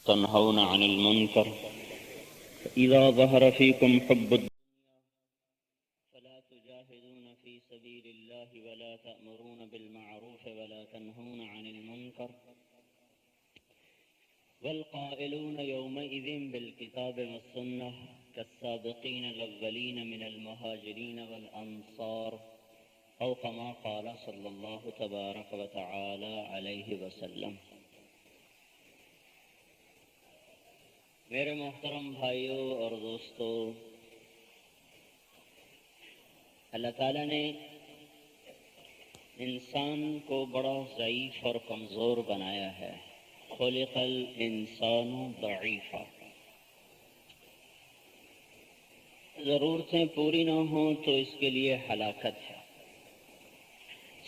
تنهون عن المنكر فإذا ظهر فيكم حب الدنيا فلا تجاهدون في سبيل الله ولا تأمرون بالمعروف ولا تنهون عن المنكر والقائلون يومئذ بالكتاب والسنة كالسابقين الأولين من المهاجرين والأنصار أو كما قال صلى الله تبارك وتعالى عليه وسلم۔ میرے محترم بھائیوں اور دوستو، اللہ تعالیٰ نے انسان کو بڑا ضعیف اور کمزور بنایا ہے۔ خلق الانسان ضعیفا، ضرورتیں پوری نہ ہوں تو اس کے لیے ہلاکت ہے۔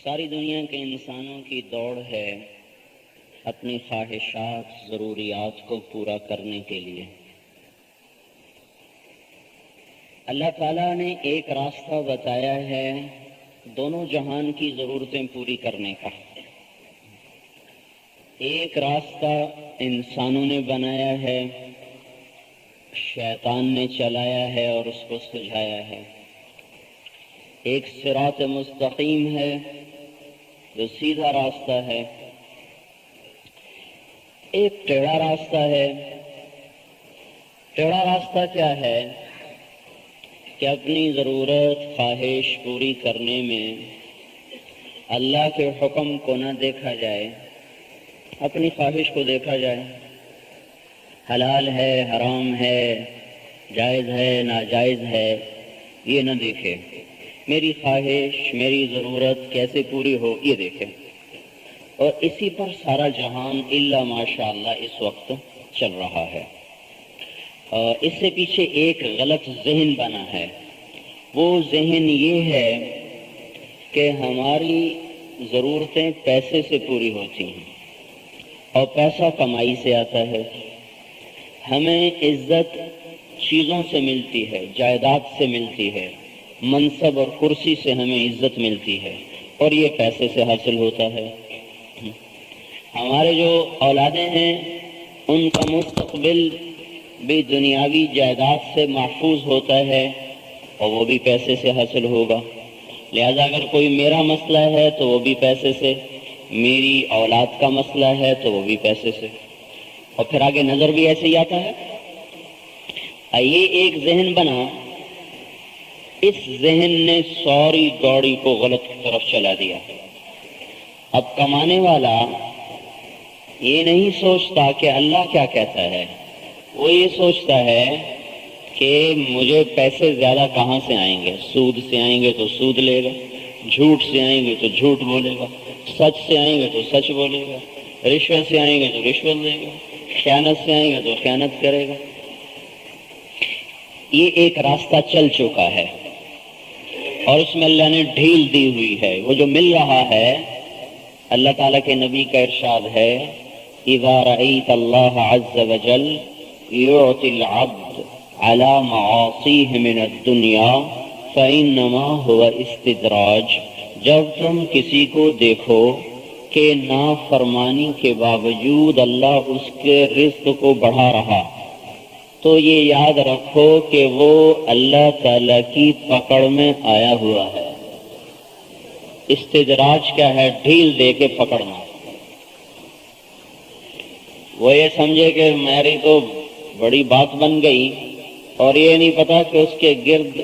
ساری دنیا کے انسانوں کی دوڑ ہے اپنی خواہشات، ضروریات کو پورا کرنے کے لیے۔ اللہ تعالیٰ نے ایک راستہ بتایا ہے دونوں جہان کی ضرورتیں پوری کرنے کا۔ ایک راستہ انسانوں نے بنایا ہے، شیطان نے چلایا ہے اور اس کو سجھایا ہے۔ ایک صراط مستقیم ہے جو سیدھا راستہ ہے، ایک ٹیڑھا راستہ ہے۔ ٹیڑھا راستہ کیا ہے کہ اپنی ضرورت، خواہش پوری کرنے میں اللہ کے حکم کو نہ دیکھا جائے، اپنی خواہش کو دیکھا جائے، حلال ہے، حرام ہے، جائز ہے، ناجائز ہے، یہ نہ دیکھے، میری خواہش، میری ضرورت کیسے پوری ہو یہ دیکھے۔ اور اسی پر سارا جہان الا ماشاء اللہ اس وقت چل رہا ہے۔ اور اس سے پیچھے ایک غلط ذہن بنا ہے۔ وہ ذہن یہ ہے کہ ہماری ضرورتیں پیسے سے پوری ہوتی ہیں اور پیسہ کمائی سے آتا ہے، ہمیں عزت چیزوں سے ملتی ہے، جائیداد سے ملتی ہے، منصب اور کرسی سے ہمیں عزت ملتی ہے اور یہ پیسے سے حاصل ہوتا ہے۔ ہمارے جو اولادیں ہیں ان کا مستقبل بھی دنیاوی جائیداد سے محفوظ ہوتا ہے اور وہ بھی پیسے سے حاصل ہوگا۔ لہذا اگر کوئی میرا مسئلہ ہے تو وہ بھی پیسے سے، میری اولاد کا مسئلہ ہے تو وہ بھی پیسے سے، اور پھر آگے نظر بھی ایسے ہی آتا ہے۔ یہ ایک ذہن بنا، اس ذہن نے ساری گاڑی کو غلط طرف چلا دیا۔ اب کمانے والا یہ نہیں سوچتا کہ اللہ کیا کہتا ہے، وہ یہ سوچتا ہے کہ مجھے پیسے زیادہ کہاں سے آئیں گے، سود سے آئیں گے تو سود لے گا، جھوٹ سے آئیں گے تو جھوٹ بولے گا، سچ سے آئیں گے تو سچ بولے گا، رشوت سے آئیں گے تو رشوت دے گا، خیانت سے آئیں گے تو خیانت کرے گا۔ یہ ایک راستہ چل چکا ہے اور اس میں اللہ نے ڈھیل دی ہوئی ہے۔ وہ جو مل رہا ہے، اللہ تعالیٰ کے نبی کا ارشاد ہے، اذا رأيت اللہ عز وجل يعطي العبد على معاصيه من الدنيا فإنما هو استدراج۔ جب تم کسی کو دیکھو کہ نافرمانی کے باوجود اللہ اس کے رزق کو بڑھا رہا، تو یہ یاد رکھو کہ وہ اللہ تعالیٰ کی پکڑ میں آیا ہوا ہے۔ استدراج کیا ہے؟ ڈھیل دے کے پکڑنا۔ وہ یہ سمجھے کہ میری تو بڑی بات بن گئی اور یہ نہیں پتا کہ اس کے گرد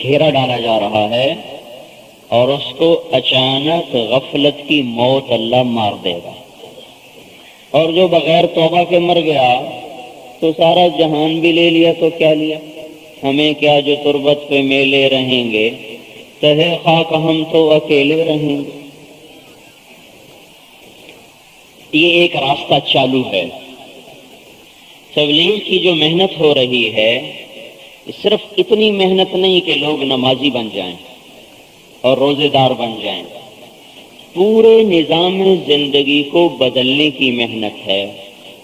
گھیرا ڈالا جا رہا ہے اور اس کو اچانک غفلت کی موت اللہ مار دے گا۔ اور جو بغیر توبہ کے مر گیا تو سارا جہان بھی لے لیا تو کیا لیا؟ ہمیں کیا جو تربت پہ میلے رہیں گے، تہے خاک ہم تو اکیلے رہیں گے۔ یہ ایک راستہ چالو ہے۔ تبلیغ کی جو محنت ہو رہی ہے، صرف اتنی محنت نہیں کہ لوگ نمازی بن جائیں اور روزے دار بن جائیں، پورے نظام زندگی کو بدلنے کی محنت ہے۔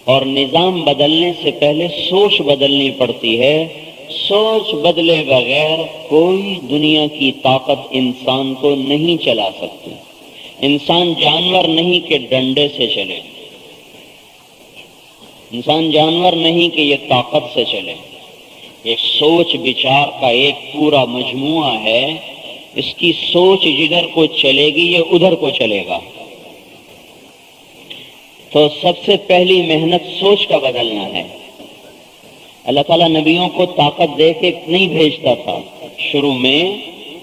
اور نظام بدلنے سے پہلے سوچ بدلنی پڑتی ہے۔ سوچ بدلے بغیر کوئی دنیا کی طاقت انسان کو نہیں چلا سکتی۔ انسان جانور نہیں کہ ڈنڈے سے چلے۔ انسان جانور نہیں کہ یہ طاقت سے چلے، یہ سوچ بچار کا ایک پورا مجموعہ ہے، اس کی سوچ جدھر کو چلے گی یہ ادھر کو چلے گا۔ تو سب سے پہلی محنت سوچ کا بدلنا ہے۔ اللہ تعالیٰ نبیوں کو طاقت دے کے نہیں بھیجتا تھا، شروع میں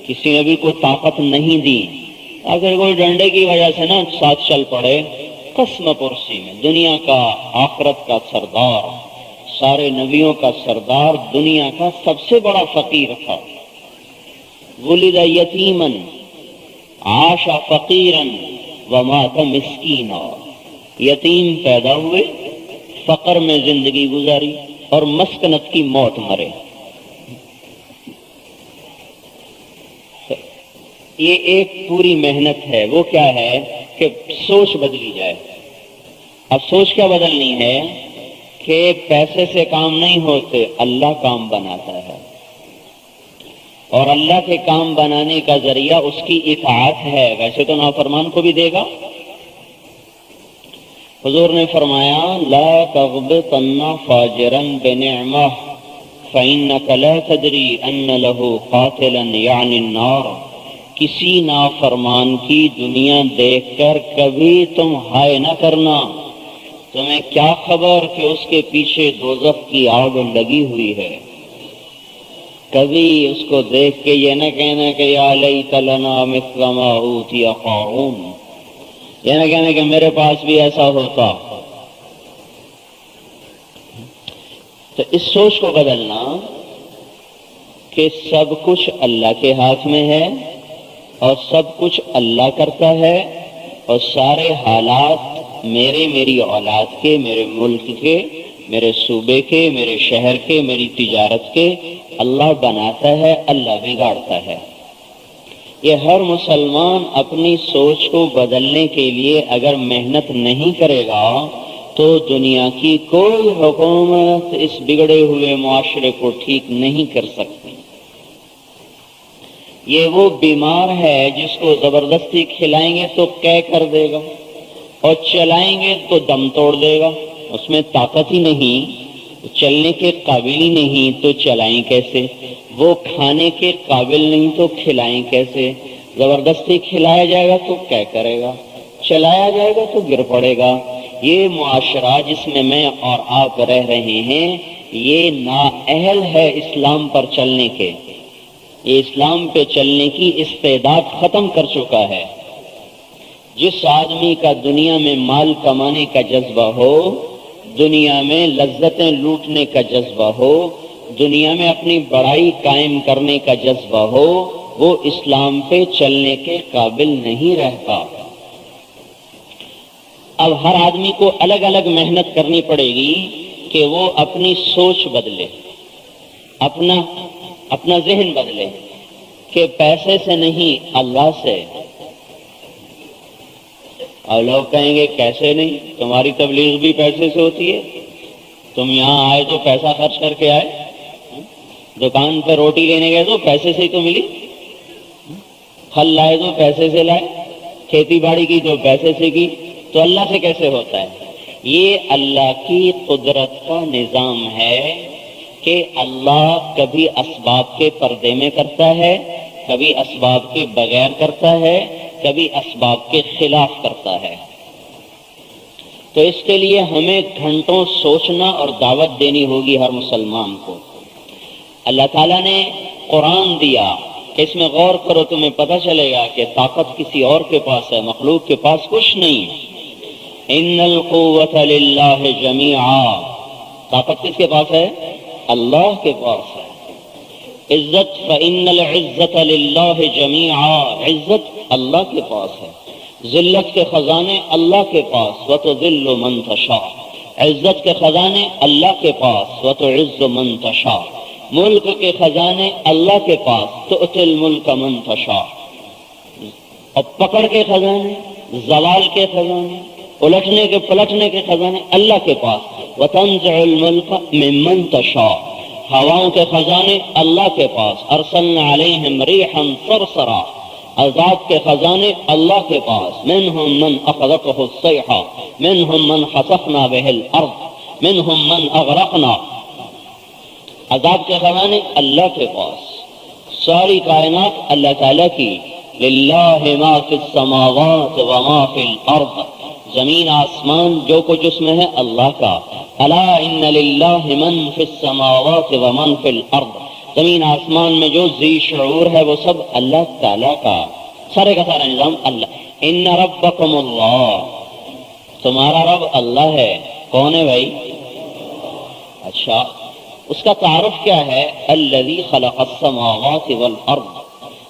کسی نبی کو طاقت نہیں دی، اگر کوئی ڈنڈے کی وجہ سے نا ساتھ چل پڑے۔ قسم پرسی میں دنیا کا آخرت کا سردار، سارے نبیوں کا سردار، دنیا کا سب سے بڑا فقیر تھا۔ ولد یتیما عاش فقیرا ومات مسکینا، یتیم پیدا ہوئے، فقر میں زندگی گزاری اور مسکنت کی موت مرے۔ یہ ایک پوری محنت ہے، وہ کیا ہے کہ سوچ بدلی جائے۔ اب سوچ کیا بدلنی ہے کہ پیسے سے کام نہیں ہوتے، اللہ کام بناتا ہے، اور اللہ کے کام بنانے کا ذریعہ اس کی اطاعت ہے۔ ویسے تو نافرمان کو بھی دے گا۔ حضور نے فرمایا لا تغبطن فاجرا بنعمہ فإنک لا تدری ان له قاتلا یعنی النار، کسی نافرمان کی دنیا دیکھ کر کبھی تم ہائے نہ کرنا، تمہیں کیا خبر کہ اس کے پیچھے دوزخ کی آگ لگی ہوئی ہے۔ کبھی اس کو دیکھ کے یہ نہ کہنا کہ یا لیت لنا مثل ما اوتی قارون، یہ نہ کہنا کہ میرے پاس بھی ایسا ہوتا۔ تو اس سوچ کو بدلنا کہ سب کچھ اللہ کے ہاتھ میں ہے اور سب کچھ اللہ کرتا ہے، اور سارے حالات میری اولاد کے، میرے ملک کے، میرے صوبے کے، میرے شہر کے، میری تجارت کے اللہ بناتا ہے، اللہ بگاڑتا ہے۔ یہ ہر مسلمان اپنی سوچ کو بدلنے کے لیے اگر محنت نہیں کرے گا تو دنیا کی کوئی حکومت اس بگڑے ہوئے معاشرے کو ٹھیک نہیں کر سکتی۔ یہ وہ بیمار ہے جس کو زبردستی کھلائیں گے تو قے کر دے گا، اور چلائیں گے تو دم توڑ دے گا، اس میں طاقت ہی نہیں، چلنے کے قابل ہی نہیں تو چلائیں کیسے؟ وہ کھانے کے قابل نہیں تو کھلائیں کیسے؟ زبردستی کھلایا جائے گا تو قے کرے گا، چلایا جائے گا تو گر پڑے گا۔ یہ معاشرہ جس میں میں اور آپ رہ رہے ہیں یہ نااہل ہے اسلام پر چلنے کے، یہ اسلام پہ چلنے کی استعداد ختم کر چکا ہے۔ جس آدمی کا دنیا میں مال کمانے کا جذبہ ہو، دنیا میں لذتیں لوٹنے کا جذبہ ہو، دنیا میں اپنی بڑائی قائم کرنے کا جذبہ ہو، وہ اسلام پہ چلنے کے قابل نہیں رہتا۔ اب ہر آدمی کو الگ الگ محنت کرنی پڑے گی کہ وہ اپنی سوچ بدلے، اپنا ذہن بدلے کہ پیسے سے نہیں اللہ سے۔ اور لوگ کہیں گے کیسے نہیں، تمہاری تبلیغ بھی پیسے سے ہوتی ہے، تم یہاں آئے تو پیسہ خرچ کر کے آئے، دکان پہ روٹی لینے گئے تو پیسے سے ہی تو ملی، پھل لائے تو پیسے سے لائے، کھیتی باڑی کی تو پیسے سے کی، تو اللہ سے کیسے ہوتا ہے؟ یہ اللہ کی قدرت کا نظام ہے کہ اللہ کبھی اسباب کے پردے میں کرتا ہے، کبھی اسباب کے بغیر کرتا ہے، کبھی اسباب کے خلاف کرتا ہے۔ تو اس کے لیے ہمیں گھنٹوں سوچنا اور دعوت دینی ہوگی ہر مسلمان کو۔ اللہ تعالیٰ نے قرآن دیا کہ اس میں غور کرو، تمہیں پتہ چلے گا کہ طاقت کسی اور کے پاس ہے، مخلوق کے پاس کچھ نہیں۔ ان القوۃ للہ جمیعا، طاقت کس کے پاس ہے؟ اللہ کے پاس ہے۔ عزت فإن العزت للہ جمیعا، عزت اللہ کے پاس ہے۔ ذلت کے خزانے اللہ کے پاس، وتذل من تشاء، عزت کے خزانے اللہ کے پاس، وتعز من تشاء، ملک کے خزانے اللہ کے پاس، تؤتی الملک من تشاء، اور پکڑ کے خزانے، زوال کے خزانے، الٹنے کے پلٹنے کے خزانے اللہ کے پاس، وتنزع الملک ممن تشاء، ہواؤں کے خزانے اللہ کے پاس، ارسلنا علیہم ریحا صرصرا، عذاب کے خزانے اللہ کے پاس، منہم من اخذتہ الصیحہ منہم من خسفنا بہ الارض منہم من اغرقنا، عذاب کے خزانے اللہ کے پاس، ساری کائنات اللہ تعالیٰ کی، للہ ما فی السماوات وما فی الارض، زمین آسمان جو کچھ اس میں ہے اللہ کا، الا ان للہ من فی السماوات ومن فی الارض، زمین آسمان میں جو ذی شعور ہے وہ سب اللہ تعالیٰ کا، سارے کا سارا نظام اللہ۔ ان ربکم اللہ، تمہارا رب اللہ ہے، کون ہے بھائی؟ اچھا، اس کا تعارف کیا ہے؟ الذی خلق السماوات والارض،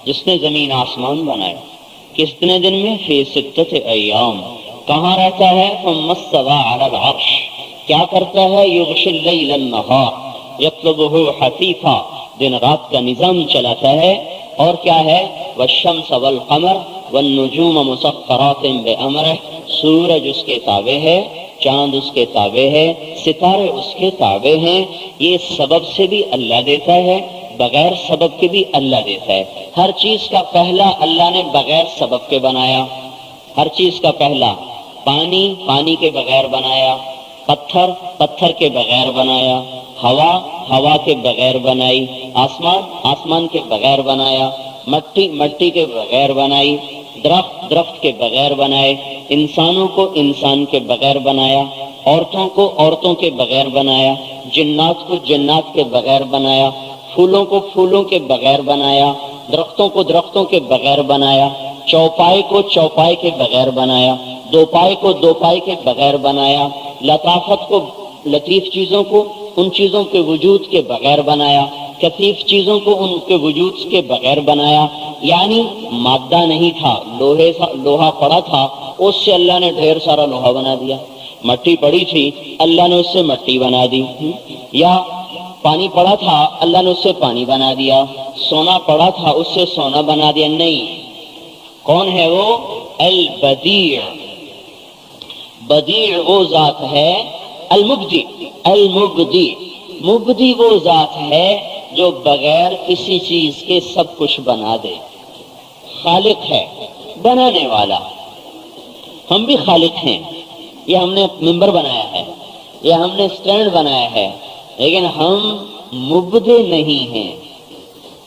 جس نے زمین آسمان بنایا، کتنے دن میں؟ فی ستۃ ایام، کہاں رہتا ہے؟ ثم استوى علی العرش، کیا کرتا ہے؟ یغشی اللیل النہار یطلبہ حثیثا، دن رات کا نظام چلاتا ہے، اور کیا ہے؟ والشمس والقمر والنجوم مسخرات بامرہ، سورج اس کے تابع ہے، چاند اس کے تابع ہے، ستارے اس کے تابع ہیں، یہ سبب سے بھی اللہ دیتا ہے، بغیر سبب کے بھی اللہ دیتا ہے۔ ہر چیز کا پہلا اللہ نے بغیر سبب کے بنایا، ہر چیز کا پہلا، پانی پانی کے بغیر بنایا، پتھر پتھر کے بغیر بنایا، ہوا ہوا کے بغیر بنائی، آسمان آسمان کے بغیر بنایا، مٹی مٹی کے بغیر بنائی، درخت درخت کے بغیر بنائے، انسانوں کو انسان کے بغیر بنایا، عورتوں کو عورتوں کے بغیر بنایا، جنات کو جنات کے بغیر بنایا، پھولوں کو پھولوں کے بغیر بنایا، درختوں کو درختوں کے بغیر بنایا، چوپائے کو چوپائے کے بغیر بنایا، دو پائے کو دو پائے کے بغیر بنایا، لطافت کو لطیف چیزوں کو ان چیزوں کے وجود کے بغیر بنایا، کثیف چیزوں کو ان کے وجود کے بغیر بنایا، یعنی مادہ نہیں تھا، لوہا پڑا تھا، اس سے اللہ نے ڈھیر سارا لوہا بنا دیا، مٹی پڑی تھی اللہ نے اس سے مٹی بنا دی، یا پانی پڑا تھا اللہ نے اس سے پانی بنا دیا، سونا پڑا تھا اس سے سونا بنا دیا، نہیں، کون ہے وہ؟ البدیع، بدیع وہ ذات ہے، المبدی، المبدی، مبدی وہ ذات ہے جو بغیر کسی چیز کے سب کچھ بنا دے، خالق ہے، بنانے والا۔ ہم بھی خالق ہیں، یہ ہم نے ممبر بنایا ہے، یہ ہم نے سٹینڈ بنایا ہے، لیکن ہم مبدع نہیں ہیں۔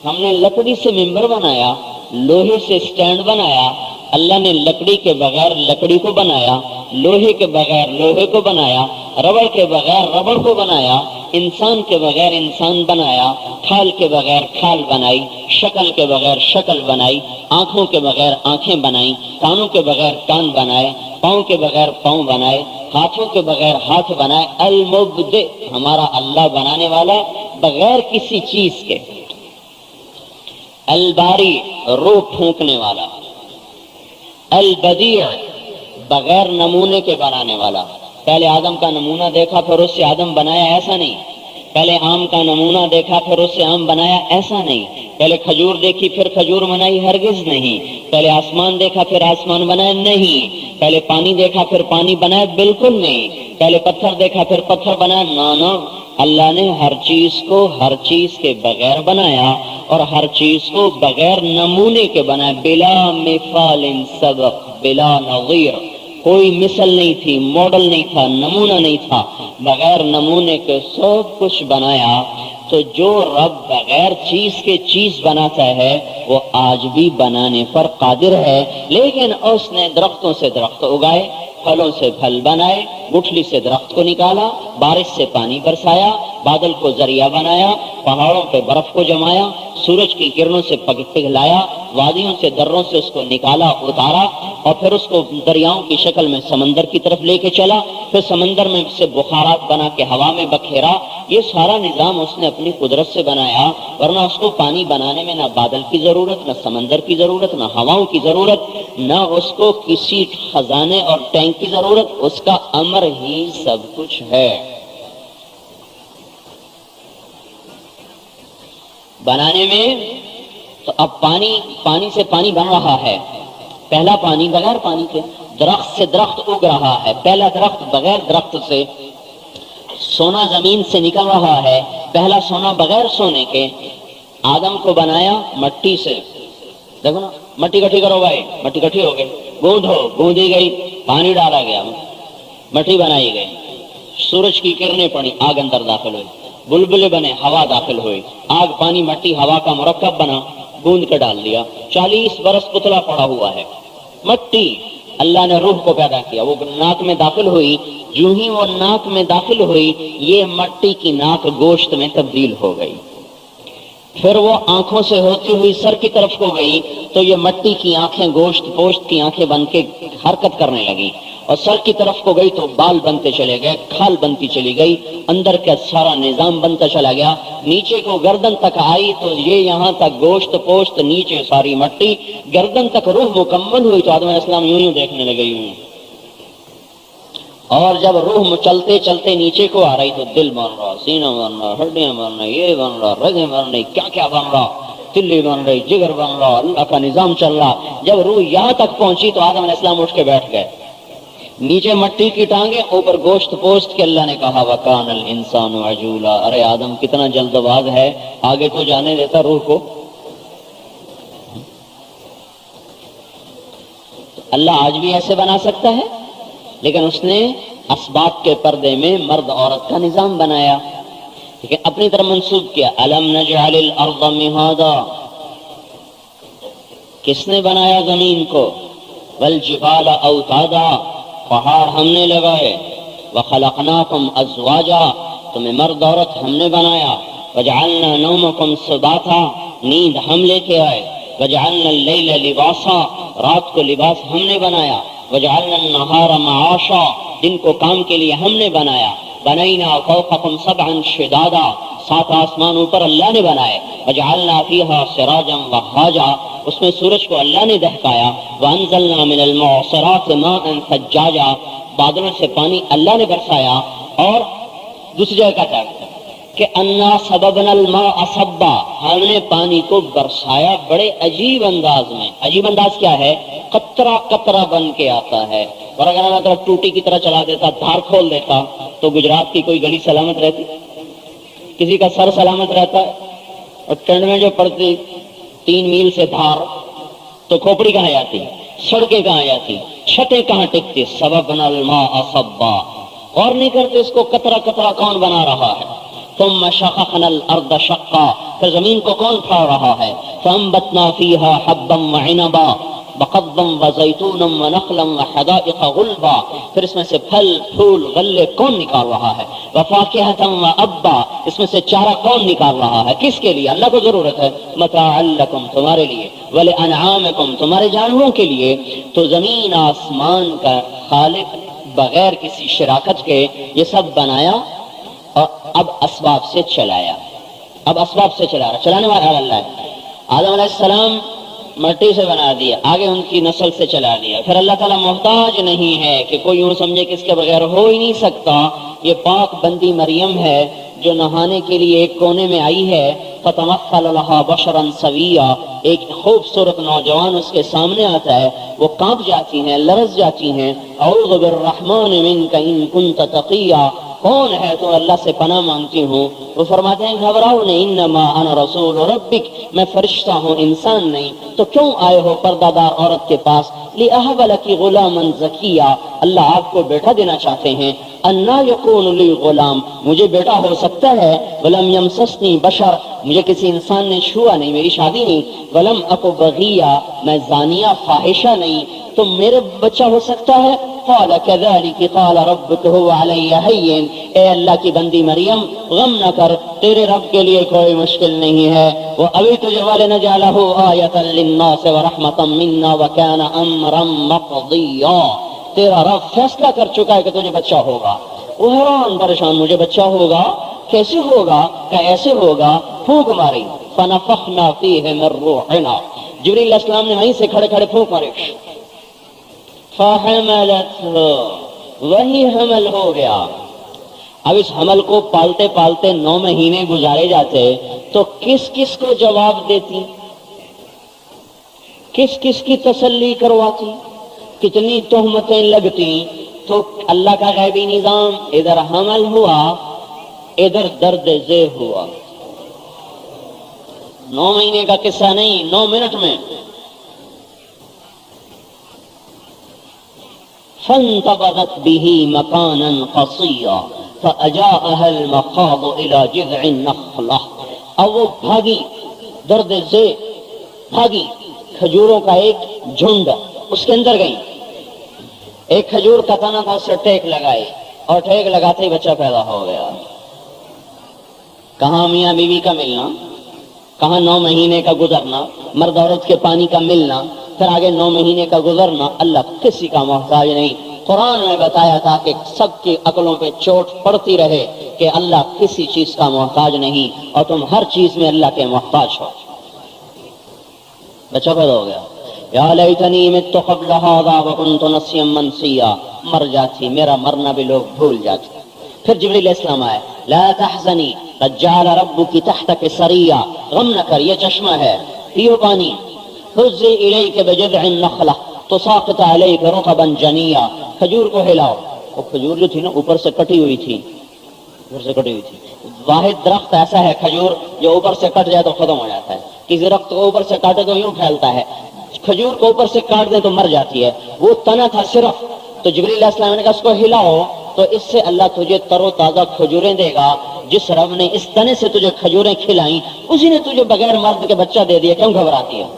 ہم نے لکڑی سے ممبر بنایا، لوہے سے سٹینڈ بنایا، اللہ نے لکڑی کے بغیر لکڑی کو بنایا، لوہے کے بغیر لوہے کو بنایا، ربڑ کے بغیر ربڑ کو بنایا، انسان کے بغیر انسان بنایا، کھال کے بغیر کھال بنائی، شکل کے بغیر شکل بنائی، آنکھوں کے بغیر آنکھیں بنائی، کانوں کے بغیر کان بنائے، پاؤں کے بغیر پاؤں بنائے، ہاتھوں کے بغیر ہاتھ بنائے۔ المبدع، ہمارا اللہ بنانے والا بغیر کسی چیز کے۔ الباری، روح پھونکنے والا۔ البدیع، بغیر نمونے کے بنانے والا۔ پہلے آدم کا نمونہ دیکھا پھر اس سے آدم بنایا، ایسا نہیں۔ پہلے آم کا نمونہ دیکھا پھر اس سے آم بنایا، ایسا نہیں۔ پہلے کھجور دیکھی پھر کھجور بنائی، ہرگز نہیں۔ پہلے آسمان دیکھا پھر آسمان بنایا، نہیں۔ پہلے پانی دیکھا پھر پانی بنایا، بالکل نہیں۔ پہلے پتھر دیکھا پھر پتھر بنایا، نہ، اللہ نے ہر چیز کو ہر چیز کے بغیر بنایا، اور ہر چیز کو بغیر نمونے کے بنایا۔ بلا مثال سبق، بلا نظیر، کوئی مثل نہیں تھی، ماڈل نہیں تھا، نمونہ نہیں تھا، بغیر نمونے کے سب کچھ بنایا۔ تو جو رب بغیر چیز کے چیز بناتا ہے وہ آج بھی بنانے پر قادر ہے، لیکن اس نے درختوں سے درخت اگائے، پھلوں سے پھل بنائے، گٹھلی سے درخت کو نکالا، بارش سے پانی برسایا، بادل کو ذریعہ بنایا، پہاڑوں پہ برف کو جمایا، سورج کی کرنوں سے پگھلایا، وادیوں سے دروں سے اس کو نکالا اتارا، اور پھر اس کو دریاؤں کی شکل میں سمندر کی طرف لے کے چلا، پھر سمندر میں سے بخارات بنا کے ہوا میں بکھیرا۔ یہ سارا نظام اس نے اپنی قدرت سے بنایا، ورنہ اس کو پانی بنانے میں نہ بادل کی ضرورت، نہ سمندر کی ضرورت، نہ ہواؤں کی ضرورت، نہ اس کو کسی خزانے اور ٹینک کی ضرورت، اس کا امر ہی سب کچھ ہے۔ بنانے میں تو اب پانی سے پانی بن رہا ہے، پہلا پانی بغیر پانی کے، درخت سے درخت اگ رہا ہے، پہلا درخت بغیر درخت سے، سونا زمین سے نکل رہا ہے، پہلا سونا بغیر سونے کے۔ آدم کو بنایا مٹی سے، دیکھو نا، مٹی کٹھی کرو بھائی، مٹی کٹھی ہو گئی، گوندی گئی، پانی ڈالا گیا، مٹی بنائی گئی، سورج کی کرنیں پڑی، آگ اندر داخل ہوئی، بلبلے بنے، ہوا داخل ہوئی، آگ پانی مٹی ہوا کا مرکب بنا، گوند کے ڈال دیا، 40 برس پتلا پڑا ہوا ہے مٹی، اللہ نے روح کو پیدا کیا، وہ ناک میں داخل ہوئی، جو ہی وہ ناک میں داخل ہوئی یہ مٹی کی ناک گوشت میں تبدیل ہو گئی، پھر وہ آنکھوں سے ہوتی ہوئی سر کی طرف کو گئی تو یہ مٹی کی آنکھیں گوشت پوشت کی آنکھیں بن کے حرکت کرنے لگی، اور سر کی طرف کو گئی تو بال بنتے چلے گئے، کھال بنتی چلی گئی، اندر کا سارا نظام بنتا چلا گیا، نیچے کو گردن تک آئی تو یہ یہاں تک گوشت پوشت، نیچے ساری مٹی، گردن تک روح مکمل ہوئی تو آدم علیہ السلام یوں دیکھنے لگے یوں، اور جب روح چلتے چلتے نیچے کو آ رہی تو دل بن رہا، سینہ بن رہا، ہڈیاں بن رہی، یہ بن رہا، رگیں بن رہی، کیا کیا بن رہا، تلی بن رہی، جگر بن رہا، اللہ کا نظام چل رہا۔ جب روح یہاں تک پہنچی تو آدم علیہ السلام اٹھ کے بیٹھ گئے، نیچے مٹی کی ٹانگیں، اوپر گوشت پوشت کے، اللہ نے کہا وَكَانَ الْإِنسَانُ عَجُولًا، ارے آدم کتنا جلد باز ہے، آگے تو جانے دیتا روح کو۔ اللہ آج بھی ایسے بنا سکتا ہے، لیکن اس نے اسباب کے پردے میں مرد عورت کا نظام بنایا، لیکن اپنی طرف منسوب کیا۔ أَلَمْ نَجْعَلِ الْأَرْضَ مِهَادًا، کس نے بنایا زمین کو؟ وَالْجِبَالَ أَوْتَادًا، پہاڑ ہم نے لگائے، وَخَلَقْنَاكُمْ أَزْوَاجًا، تمہیں مرد عورت ہم نے بنایا، وَجَعَلْنَا نَوْمَكُمْ سُبَاتًا، نیند ہم لے کے آئے، وَجَعَلْنَا اللَّيْلَ لِبَاسًا، رات کو لباس ہم نے بنایا، وَجَعَلْنَا النَّهَارَ مَعَاشًا، دن کو کام کے لیے ہم نے بنایا، بَنَيْنَا فَوْقَكُمْ سَبْعًا شِدَادًا، 7 آسمان اوپر اللہ نے بنائے، وَجَعَلْنَا فِيهَا سِرَاجًا وَهَّاجًا، اس میں سورج کو اللہ نے دہکایا، وَأَنزَلْنَا مِنَ الْمُعْصِرَاتِ مَاءً ثَجَّاجًا، بادلوں سے پانی اللہ نے برسایا۔ اور دوسری جگہ کہتا ہے کہ انا سببنا الماء صبا، ہم نے پانی کو برسایا بڑے عجیب انداز میں۔ عجیب انداز کیا ہے؟ قطرہ قطرہ بن کے آتا ہے، اور اگر اللہ تعالیٰ ٹوٹی کی طرح چلا دیتا، دھار کھول دیتا تو گجرات کی کوئی گلی سلامت رہتی؟ کسی کا سر سلامت رہتا ہے؟ اور ٹرین میں جو پڑتی 3 میل سے دھار تو کھوپڑی کہاں جاتی، سڑکیں کہاں جاتی، چھتیں کہاں ٹکتی؟ سببنا الماء صبا، غور نہیں کرتے اس کو قطرہ قطرہ کون بنا رہا ہے۔ ثم شققنا الارض شقا، پھر زمین کو کون پھاڑ رہا ہے؟ فانبتنا فيها حبا وعنبا وقضبا وزيتونا ونخلا وحدائق غلبا، پھر اس میں سے پھل پھول غلے کون نکال رہا ہے؟ وفاكهة وابا، اس میں سے چارہ کون نکال رہا ہے؟ کس کے لیے؟ اللہ کو ضرورت ہے، متاعا لکم، تمہارے لیے، ولانعامکم، تمہارے جانوروں کے لیے۔ تو زمین آسمان کا خالق بغیر کسی شراکت کے یہ سب بنایا، اور اب اسباب سے چلایا، اب اسباب سے چلا رہا، چلانے والا اللہ ہے۔ آدم علیہ السلام مٹی سے بنا دیا، آگے ان کی نسل سے چلا دیا، پھر اللہ تعالیٰ محتاج نہیں ہے کہ کوئی یوں سمجھے کہ اس کے بغیر ہو ہی نہیں سکتا۔ یہ پاک بندی مریم ہے جو نہانے کے لیے ایک کونے میں آئی ہے، فتمثل لها بشرا سویا، ایک خوبصورت نوجوان اس کے سامنے آتا ہے، وہ کانپ جاتی ہیں، لرز جاتی ہیں، اعوذ بالرحمن منک ان کنت تقیا، کون ہے تو اللہ سے پناہ مانگتی ہوں۔ وہ فرماتے ہیں گھبراؤ نہیں، انما انا رسول ربک، میں فرشتہ ہوں انسان نہیں، تو کیوں آئے ہو پردہ دار عورت کے پاس؟ لأہب لک غلاما زکیا، اللہ آپ کو بیٹا دینا چاہتے ہیں۔ انا یکون لی غلام، مجھے بیٹا ہو سکتا ہے، ولم یمسسنی بشر، مجھے کسی انسان نے چھوا نہیں، میری شادی نہیں، ولم اک بغیا، میں زانیہ فاحشہ نہیں، تو میرے بچہ ہو سکتا ہے؟ قال كذلك قال ربك هو علي هين، اے اللہ کی بندی مریم غم نہ کر، تیرے رب کے لیے کوئی مشکل نہیں ہے، وہ ابھی تجھے وَلِنَجْعَلَهُ آيَةً لِلنَّاسِ وَرَحْمَةً مِنَّا وَكَانَ أَمْرًا مَقْضِيًّا، تیرا رب فیصلہ کر چکا ہے کہ تجھے بچہ ہوگا۔ وہ حیران پریشان، مجھے بچہ ہوگا کیسے ہوگا؟ کہ ایسے ہوگا، پھونک ماری، فَنَفَخْنَا فِيهِ مِن رُوحِنَا، جبریل علیہ السلام نے وہیں سے کھڑے کھڑے پھونک ماری، فَحَمَلَتْهُ، وہی حمل ہو گیا۔ اب اس حمل کو پالتے پالتے 9 مہینے گزارے جاتے تو کس کس کو جواب دیتی، کس کس کی تسلی کرواتی، کتنی تہمتیں لگتی؟ تو اللہ کا غیبی نظام، ادھر حمل ہوا، ادھر درد ذیل ہوا۔ 9 مہینے کا قصہ نہیں، 9 منٹ میں۔ فانتبذت به مکانا قصیا، فأجاءها المخاض إلى جذع النخلة، اب وہ بھاگی، درد سے بھاگی، کھجوروں کا ایک جھنڈ اس کے اندر گئی، ایک کھجور کا تنا تھا، اس سے ٹیک لگائی اور ٹیک لگاتے ہی بچہ پیدا ہو گیا۔ کہاں میاں بیوی کا ملنا، کہاں 9 مہینے کا گزرنا، مرد عورت کے پانی کا ملنا، پھر آگے 9 مہینے کا گزرنا، اللہ کسی کا محتاج نہیں۔ قرآن نے بتایا تھا کہ سب کی عقلوں پہ چوٹ پڑتی رہے کہ اللہ کسی چیز کا محتاج نہیں اور تم ہر چیز میں اللہ کے محتاج ہو۔ بچہ پیدا ہو گیا، یا لیتنی مت قبل ھذا وکنت نسیا منسیا، مر جاتی، میرا مرنا بھی لوگ بھول جاتے۔ پھر جبریل علیہ السلام آئے، لا تحزنی قد جعل ربک تحتک سریا، غم نہ کر، یہ چشمہ ہے، پیو پانی۔ حزی الیک بجذع النخلہ تساقط علیک رطبا جنیا، کھجور کو ہلاؤ۔ وہ کھجور جو تھی نا اوپر سے کٹی ہوئی تھی، اوپر سے کٹی ہوئی تھی۔ واحد درخت ایسا ہے کھجور جو اوپر سے کٹ جائے تو ختم ہو جاتا ہے، کسی درخت کو اوپر سے کاٹے تو یوں پھیلتا ہے، کھجور کو اوپر سے کاٹ دے تو مر جاتی ہے۔ وہ تنا تھا صرف، تو جبریل علیہ السلام نے کہا اس کو ہلاؤ تو اس سے اللہ تجھے تر و تازہ کھجوریں دے گا۔ جس رب نے اس تنے سے تجھے کھجوریں کھلائیں اسی نے تجھے بغیر مرد کے بچہ دے دیا، کیوں گھبراتی ہے؟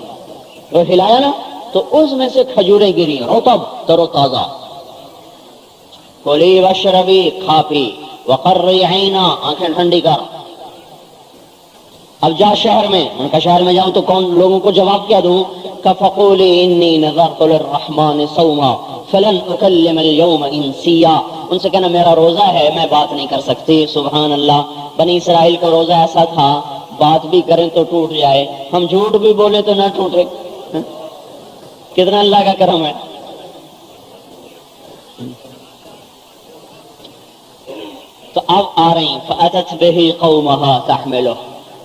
وہ ہلایا نا تو اس میں سے کھجوریں گری، رطب، تر و تازہ۔ کلی واشربی، کھا پی، وقرری عینا، آنکھیں ٹھنڈی کر۔ اب جا شہر میں، ان کا شہر میں جاؤں تو کون لوگوں کو جواب کیا دوں؟ فقولی انی نذرت للرحمن صوما فلن اکلم اليوم انسیا، ان سے کہنا میرا روزہ ہے، میں بات نہیں کر سکتی۔ سبحان اللہ، بنی اسرائیل کا روزہ ایسا تھا، بات بھی کریں تو ٹوٹ جائے، ہم جھوٹ بھی بولے تو نہ ٹوٹے۔ کتنا اللہ کا کرم ہے۔ تو اب آ رہی، فأتت به قومها تحمله،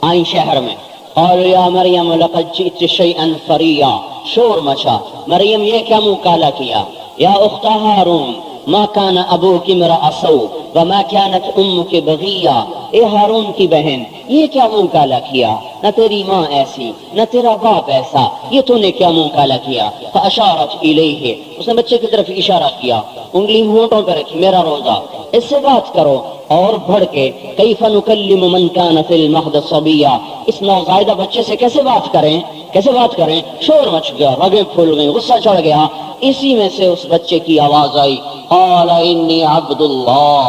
آئیں شہر میں، قالوا یا مریم لقد جئت شیئا فریا، شور مچا، مریم یہ کیا منہ کالا کیا؟ یا اخت ہارون ما کان ابوک امرأ سوء وما كانت امک بغیا، اے ہارون کی بہن یہ کیا منہ کالا کیا؟ نہ تیری ماں ایسی نہ تیرا باپ ایسا، یہ تو نے کیا منہ کالا کیا؟ فاشارت الیہ، اس نے بچے کی طرف اشارہ کیا، انگلی ہونٹوں پہ رکھی، میرا روزہ، اس سے بات کرو۔ اور بڑھ کے کیف نکلم من کان فی المہد صبیا، اس نوزائیدہ بچے سے کیسے بات کریں، کیسے بات کریں؟ شور مچ گیا، رگیں پھول گئی، غصہ چڑھ گیا۔ اسی میں سے اس بچے کی آواز آئی، قال انی عبد اللہ،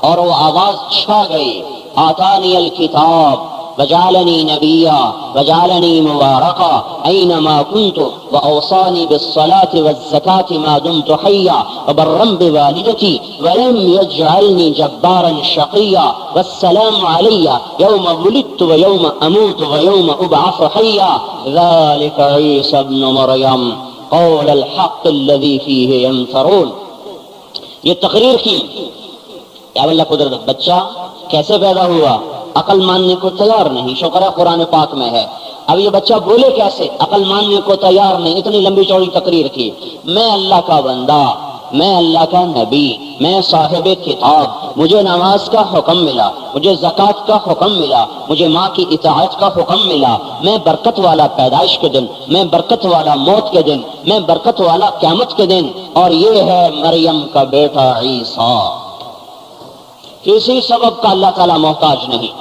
اور وہ آواز چھا گئی، آتانی الکتاب وجعلنی نبیا وجعلنی مبارکا اینما کنت واوصانی بالصلاة والزکاة ما دمت حیا وبرا بوالدتی ولم یجعلنی جبارا شقیا والسلام علی یوم ولدت ویوم اموت ویوم ابعث حیا ذلک عیسی ابن مریم قول الحق الذی فیہ ینظرون۔ یہ تقریر کی یا اللہ قدرت، بچہ کیسے پیدا ہوا؟ عقل ماننے کو تیار نہیں، شکر ہے قرآن پاک میں ہے۔ اب یہ بچہ بولے کیسے؟ عقل ماننے کو تیار نہیں، اتنی لمبی چوڑی تقریر کی، میں اللہ کا بندہ، میں اللہ کا نبی، میں صاحب کتاب، مجھے نماز کا حکم ملا، مجھے زکوٰۃ کا حکم ملا، مجھے ماں کی اطاعت کا حکم ملا، میں برکت والا پیدائش کے دن، میں برکت والا موت کے دن، میں برکت والا قیامت کے دن، اور یہ ہے مریم کا بیٹا عیسیٰ۔ کسی سبب کا اللہ تعالیٰ محتاج نہیں،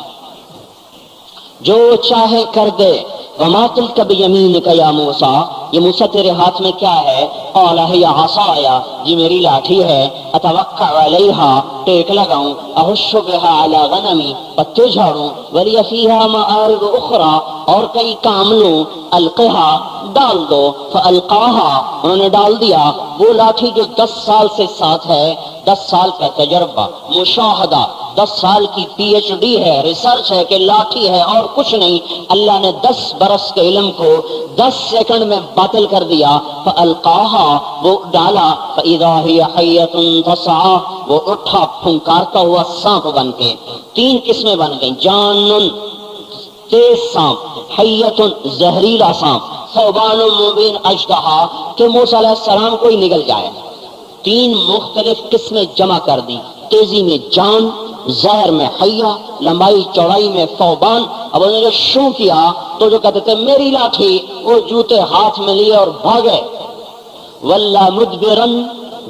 جو چاہے کر دے۔ وما تلک بیمینک یا موسیٰ، یہ موسیٰ تیرے ہاتھ میں کیا ہے؟ قال ہی عصای، جی میری لاٹھی ہے، اتوکأ علیہا، ٹیک لگاؤں، اہش بہا علی غنمی، پتے جھاڑوں، ولی فیہا معارض اخری، اور کئی کام لوں، القہا، ڈال دو، فالقاہا، انہوں نے ڈال دیا۔ وہ لاٹھی جو 10 سال سے ساتھ ہے، 10 سال کا تجربہ، مشاہدہ، 10 سال کی پی ایچ ڈی ہے، ریسرچ ہے کہ لاٹھی ہے اور کچھ نہیں، اللہ نے 10 برس کے علم کو 10 سیکنڈ میں باطل کر دیا۔ فالقاہا، وہ ڈالا، فاذا ہی حیۃ تسعی، وہ اٹھا پھنکارتا ہوا سانپ بن کے۔ 3 قسمیں بن گئیں، جانن تیز سانپ، حیۃ زہریلا سانپ، ثعبان مبین اژدہا کہ موسیٰ علیہ السلام کو ہی نگل جائے۔ 3 مختلف قسمیں جمع کر دی، تیزی میں جان، زہر میں حیہ، لمبائی چوڑائی میں ثعبان۔ اب انہوں نے جو شو کیا تو جو کہتے تھے میری لاٹھی، وہ جوتے ہاتھ میں لیے اور بھاگے۔ وَلَّا مُدْبِرًا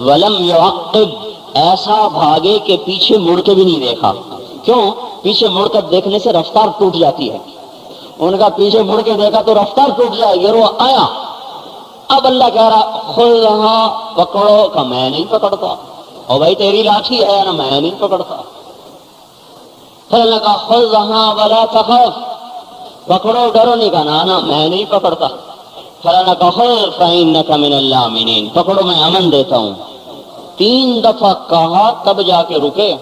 وَلَمْ يُعَقِّبْ، ایسا بھاگے کہ پیچھے مڑ کے بھی نہیں دیکھا. کیوں؟ پیچھے مڑ کر دیکھنے سے رفتار ٹوٹ جاتی ہے. ان کا پیچھے مڑ کے دیکھا تو رفتار ٹوٹ جائے گی. اور وہ آیا. اب اللہ کہہ رہا خود یہاں پکڑو کا میں نہیں پکڑتا. اور بھائی تیری لاٹھی ہے نا، میں نہیں پکڑتا. پھر اللہ کہا خود یہاں ولا تخف، پکڑو ڈرو نہیں. کہا نا میں نہیں پکڑتا. پھر اللہ کہا خود فإنک من الآمنین، پکڑو میں امن دیتا ہوں. 3 دفعہ کہا تب جا کے رکے.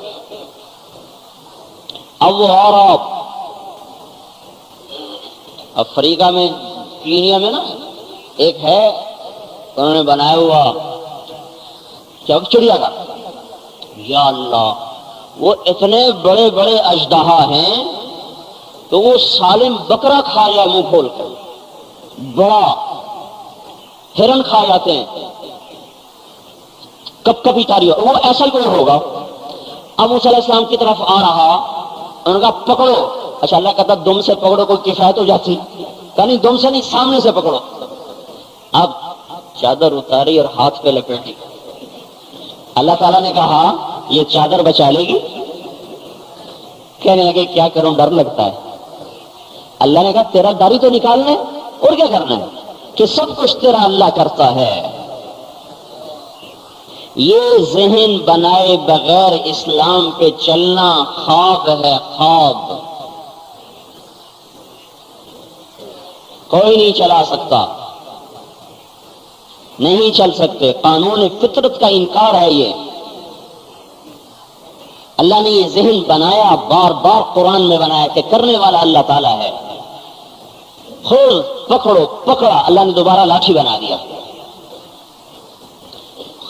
اب وہ اور افریقہ میں کینیا میں نا ایک ہے انہوں نے بنایا ہوا چڑیا کا. یا اللہ، وہ اتنے بڑے بڑے اژدہا ہیں تو وہ سالم بکرا کھا جائے منہ کھول کر، بڑا ہرن کھا جاتے ہیں. کب کبھی تاری وہ ایسا ہی کوئی ہوگا. اب موسیٰ علیہ السلام کی طرف آ رہا، انہوں نے کہا پکڑو. اچھا اللہ کہتا دم سے پکڑو کوئی کفایت ہو جاتی. کہا نہیں دم سے نہیں، سامنے سے پکڑو. اب چادر اتاری اور ہاتھ پہ لپیٹی. اللہ تعالیٰ نے کہا یہ چادر بچا لے گی؟ کہنے لگے کیا کروں، ڈر لگتا ہے. اللہ نے کہا تیرا داڑھی تو نکالنا ہے اور کیا کرنا ہے، کہ سب کچھ تیرا اللہ کرتا ہے. یہ ذہن بنائے بغیر اسلام پہ چلنا خواب ہے، خواب. کوئی نہیں چلا سکتا، نہیں چل سکتے. قانون فطرت کا انکار ہے یہ. اللہ نے یہ ذہن بنایا، بار بار قرآن میں بنایا کہ کرنے والا اللہ تعالیٰ ہے. خود پکڑو، پکڑا، اللہ نے دوبارہ لاٹھی بنا دیا.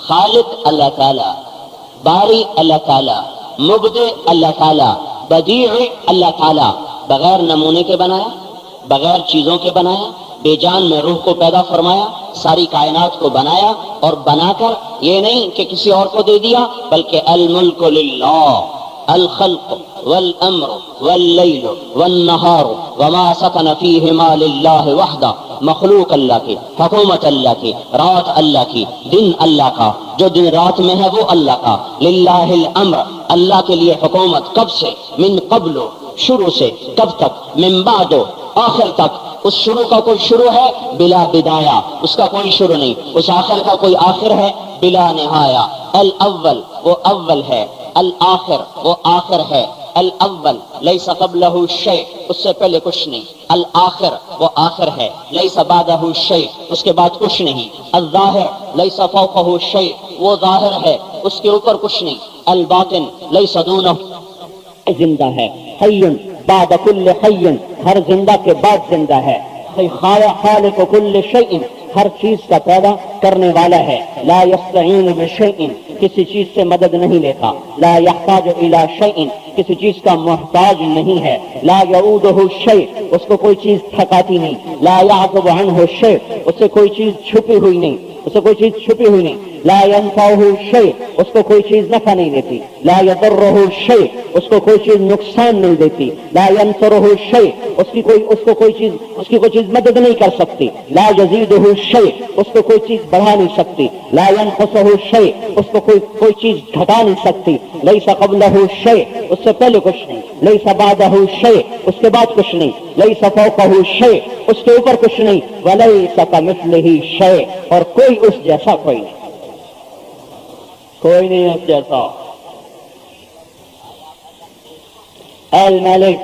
خالق اللہ تعالیٰ، باری اللہ تعالیٰ، مبدع اللہ تعالیٰ، بدیع اللہ تعالیٰ. بغیر نمونے کے بنایا، بغیر چیزوں کے بنایا، بے جان میں روح کو پیدا فرمایا، ساری کائنات کو بنایا. اور بنا کر یہ نہیں کہ کسی اور کو دے دیا، بلکہ الملک للہ، الخلق والامر واللیل والنہار وما سکن فیہما للہ وحدہ. مخلوق اللہ کی، حکومت اللہ کی، رات اللہ کی، دن اللہ کا، جو دن رات میں ہے وہ اللہ کا. للہ الامر، اللہ کے لیے حکومت. کب سے؟ من قبل، شروع سے. کب تک؟ من بعد، آخر تک. اس شروع کا کوئی شروع ہے بلا بدایا، اس کا کوئی شروع نہیں. اس آخر کا کوئی آخر ہے بلا نہایا. الاول وہ اول ہے، الآخر وہ آخر ہے. الاول لیس قبلہ شیء، اس سے پہلے کچھ نہیں. الآخر وہ آخر ہے، لیس بعدہ شیء، اس کے بعد کچھ نہیں. الظاہر لیس فوقہ شیء، وہ ظاہر ہے، اس کے اوپر کچھ نہیں. الباطن لیس دونہ، زندہ ہے. حی بعد کل حی، ہر زندہ کے بعد زندہ ہے. خالق کل شیء، ہر چیز کا پیدا کرنے والا ہے. لا یستعین بشیء، کسی چیز سے مدد نہیں لیتا. لا یحتاج الی شیء، کسی چیز کا محتاج نہیں ہے. لا یعودہ شیء، اس کو کوئی چیز تھکاتی نہیں. لا یعزب عنہ شیء، اس سے کوئی چیز چھپی ہوئی نہیں، اس سے کوئی چیز چھپی ہوئی نہیں. لا ينفعہ شیء، اس کو کوئی چیز نفع نہیں دیتی. لا یضرہ شیء، اس کو کوئی چیز نقصان نہیں دیتی. لا ینصرہ شیء، اس کی کوئی چیز مدد نہیں کر سکتی. لا یزیدہ شیء، اس کو کوئی چیز بڑھا نہیں سکتی. لا ینقصہ شیء، اس کو کوئی چیز گھٹا نہیں سکتی. لیس قبلہ شیء، اس سے پہلے کچھ نہیں. لیس بعدہ شیء، اس کے بعد کچھ نہیں. لیس فوقہ شیء، اس کے اوپر کچھ نہیں. ولیس کمثلہ شیء، اور کوئی اس جیسا کوئی نہیں، کوئی نہیں اس جیسا. الملك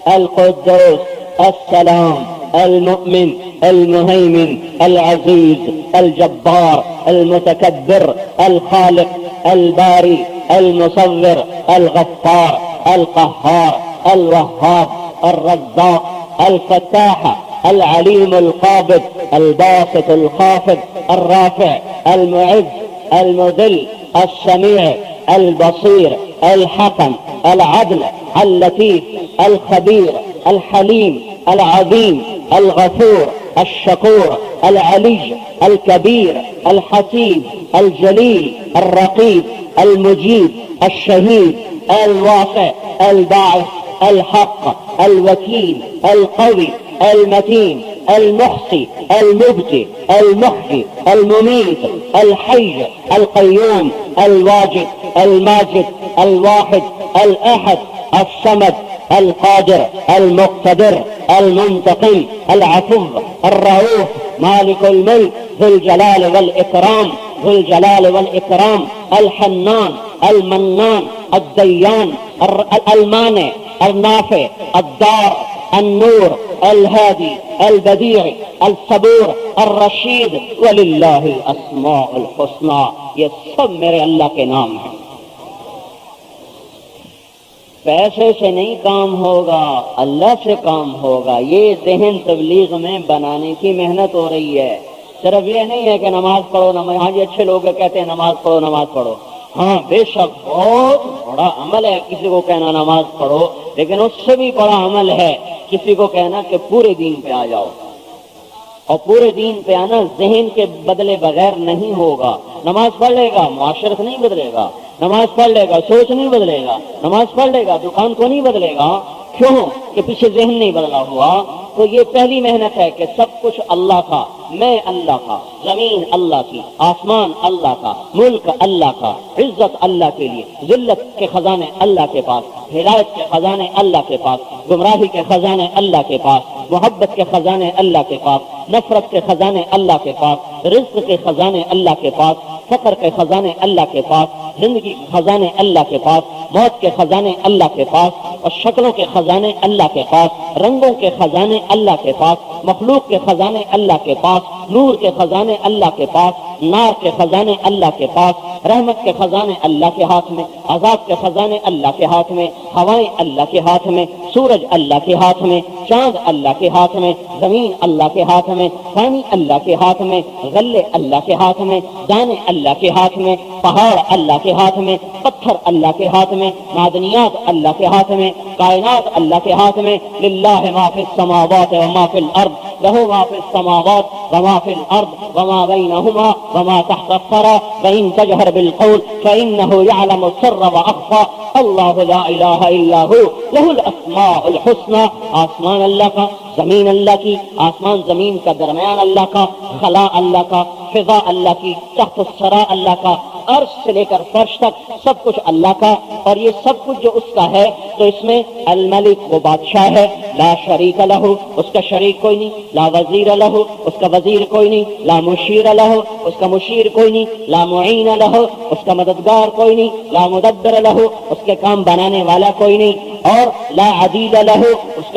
القدوس السلام المؤمن المهيمن العزيز الجبار المتكبر الخالق الباري المصور الغفار القهار الوهاب الرزاق الفتاح العليم القابض الباسط الخافض الرافع المعز المذل السميع البصير الحكم العدل اللطيف الخبير الحليم العظيم الغفور الشكور العلي الكبير الحكيم الجليل الرقيب المجيب الشهيد الواقع الباعث الحق الوكيل القوي المتين المحصي المبدي المحيي المميت الحي القيوم الواجد الماجد الواحد الأحد الصمد القادر المقتدر المنتقم العفو الرؤوف مالك الملك ذو الجلال والإكرام ذو الجلال والإكرام الحنان المنان الديان المانع النافع الدار النور الهادي البديع الصبور الرشید وللہ الاسماء الحسنى. یہ سب میرے اللہ کے نام ہیں. پیسے سے نہیں کام ہوگا، اللہ سے کام ہوگا. یہ ذہن تبلیغ میں بنانے کی محنت ہو رہی ہے. صرف یہ نہیں ہے کہ نماز پڑھو نماز. ہاں جی اچھے لوگ کہتے ہیں نماز پڑھو نماز پڑھو. ہاں بے شک بہت بڑا عمل ہے کسی کو کہنا نماز پڑھو، لیکن اس سے بھی بڑا عمل ہے کسی کو کہنا کہ پورے دین پہ آ جاؤ. اور پورے دین پہ آنا ذہن کے بدلے بغیر نہیں ہوگا. نماز پڑھ لے گا معاشرت نہیں بدلے گا، نماز پڑھ لے گا سوچ نہیں بدلے گا، نماز پڑھ لے گا دکان کو نہیں بدلے گا. کیوں کہ پیچھے ذہن نہیں بدلا ہوا. تو یہ پہلی محنت ہے کہ سب کچھ اللہ کا، میں اللہ کا، زمین اللہ کی، آسمان اللہ کا، ملک اللہ کا، عزت اللہ کے لیے، ذلت کے خزانے اللہ کے پاس، ہدایت کے خزانے اللہ کے پاس، گمراہی کے خزانے اللہ کے پاس، محبت کے خزانے اللہ کے پاس، نفرت کے خزانے اللہ کے پاس، رزق کے خزانے اللہ کے پاس، فقر کے خزانے اللہ کے پاس، زندگی کے خزانے اللہ کے پاس، موت کے خزانے اللہ کے پاس، اور شکلوں کے خزانے اللہ کے پاس، رنگوں کے خزانے اللہ کے پاس، مخلوق کے خزانے اللہ کے پاس، نور کے خزانے اللہ کے پاس، نار کے خزانے اللہ کے پاس، رحمت کے خزانے اللہ کے ہاتھ میں، عذاب کے خزانے اللہ کے ہاتھ میں، ہوائیں اللہ کے ہاتھ میں، سورج اللہ کے ہاتھ میں، چاند اللہ کے ہاتھ میں، زمین اللہ کے ہاتھ میں، پانی اللہ کے ہاتھ میں، غلے اللہ کے ہاتھ میں، دانے اللہ کے ہاتھ میں، پہاڑ اللہ کے ہاتھ میں، پتھر اللہ کے ہاتھ میں، معدنیات اللہ کے ہاتھ میں، کائنات اللہ کے ہاتھ میں. للہ ما فی السماوات وما فی الارض لہ ما فی السماوات وما فی الارض وما بینہما وما تحت الثری وان تجہر بالقول فانہ یعلم السر واخفی اللہ لا الہ الا ہو لہ الاسماء الحسنى. آسمان اللہ کا، زمین اللہ کی، آسمان زمین کا درمیان اللہ کا، خلا اللہ کا، فضا اللہ کی، تحت الثری اللہ کا، عرش سے لے کر فرش تک سب کچھ اللہ کا. اور یہ سب کچھ جو اس کا ہے تو اس میں الملک وہ بادشاہ ہے، لا شریک لہ اس کا شریک کوئی نہیں، لا وزیر لہ اس کا وزیر کوئی نہیں، لا مشیر لہ اس کا مشیر کوئی نہیں، لا معین لہ اس کا مددگار کوئی نہیں، لا مدبر لہ اس کے کام بنانے والا کوئی نہیں، اور لا عدیل لہ اس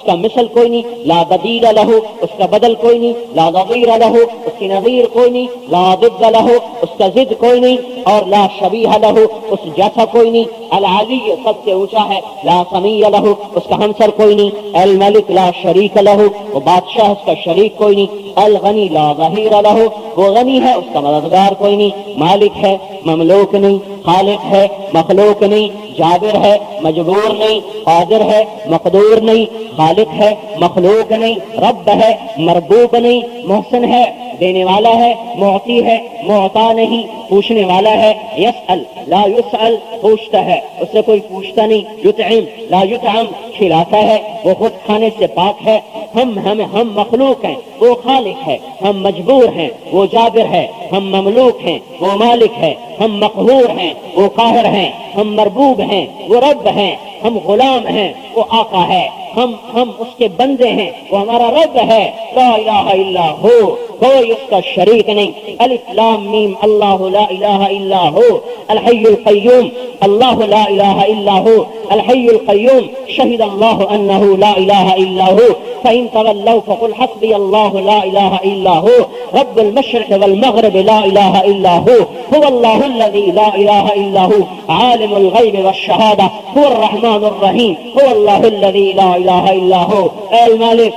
کا مثل کوئی نہیں، لا بدیل لہ اس کا بدل کوئی نہیں، لا نظیر لہ اس کی نظیر کوئی نہیں، لا ضد لہ اس کا ضد کوئی نہیں، اور لا شبیہ لہ اس جیسا کوئی نہیں. العلی سب سے اونچا ہے، لا سمیع لہ اس کا ہمسر کوئی نہیں. الملک لا شریک لہ وہ بادشاہ اس کا شریک کوئی نہیں. الغنی لا ظہیر لہ وہ غنی ہے اس کا مددگار کوئی نہیں. مالک ہے مملوک نہیں، خالق ہے مخلوق نہیں، جابر ہے مجبور نہیں، قادر ہے مقدور نہیں، خالق ہے مخلوق نہیں، رب ہے مربوب نہیں، محسن ہے دینے والا ہے، معطی ہے معطا نہیں، پوچھنے والا ہے. یسأل لا یسأل پوچھتا ہے اس سے کوئی پوچھتا نہیں. یطعم لا یطعم کھلاتا ہے وہ خود کھانے سے پاک ہے. ہم مخلوق ہیں وہ خالق ہے، ہم مجبور ہیں وہ جابر ہے، ہم مملوک ہیں وہ مالک ہے، ہم مقہور ہیں وہ قاہر ہیں، ہم مربوب ہیں وہ رب ہیں، ہم غلام ہیں وہ آقا ہے، ہم اس کے بندے ہیں وہ ہمارا رب ہے. لا الہ الا ہو کوئی اس کا شریک نہیں. الف لام میم اللہ لا الہ الا ہو الحی القیوم اللہ لا الہ الا ہو الحی القیوم شہد اللہ انہ لا الہ الا ہو فإن تولوا فقل حسبي الله لا إله إلا هو رب المشرق والمغرب لا إله إلا هو الله الذي لا إله إلا هو عالم الغيب والشهادة هو الرحمن الرحيم هو الله الذي لا إله إلا هو الملك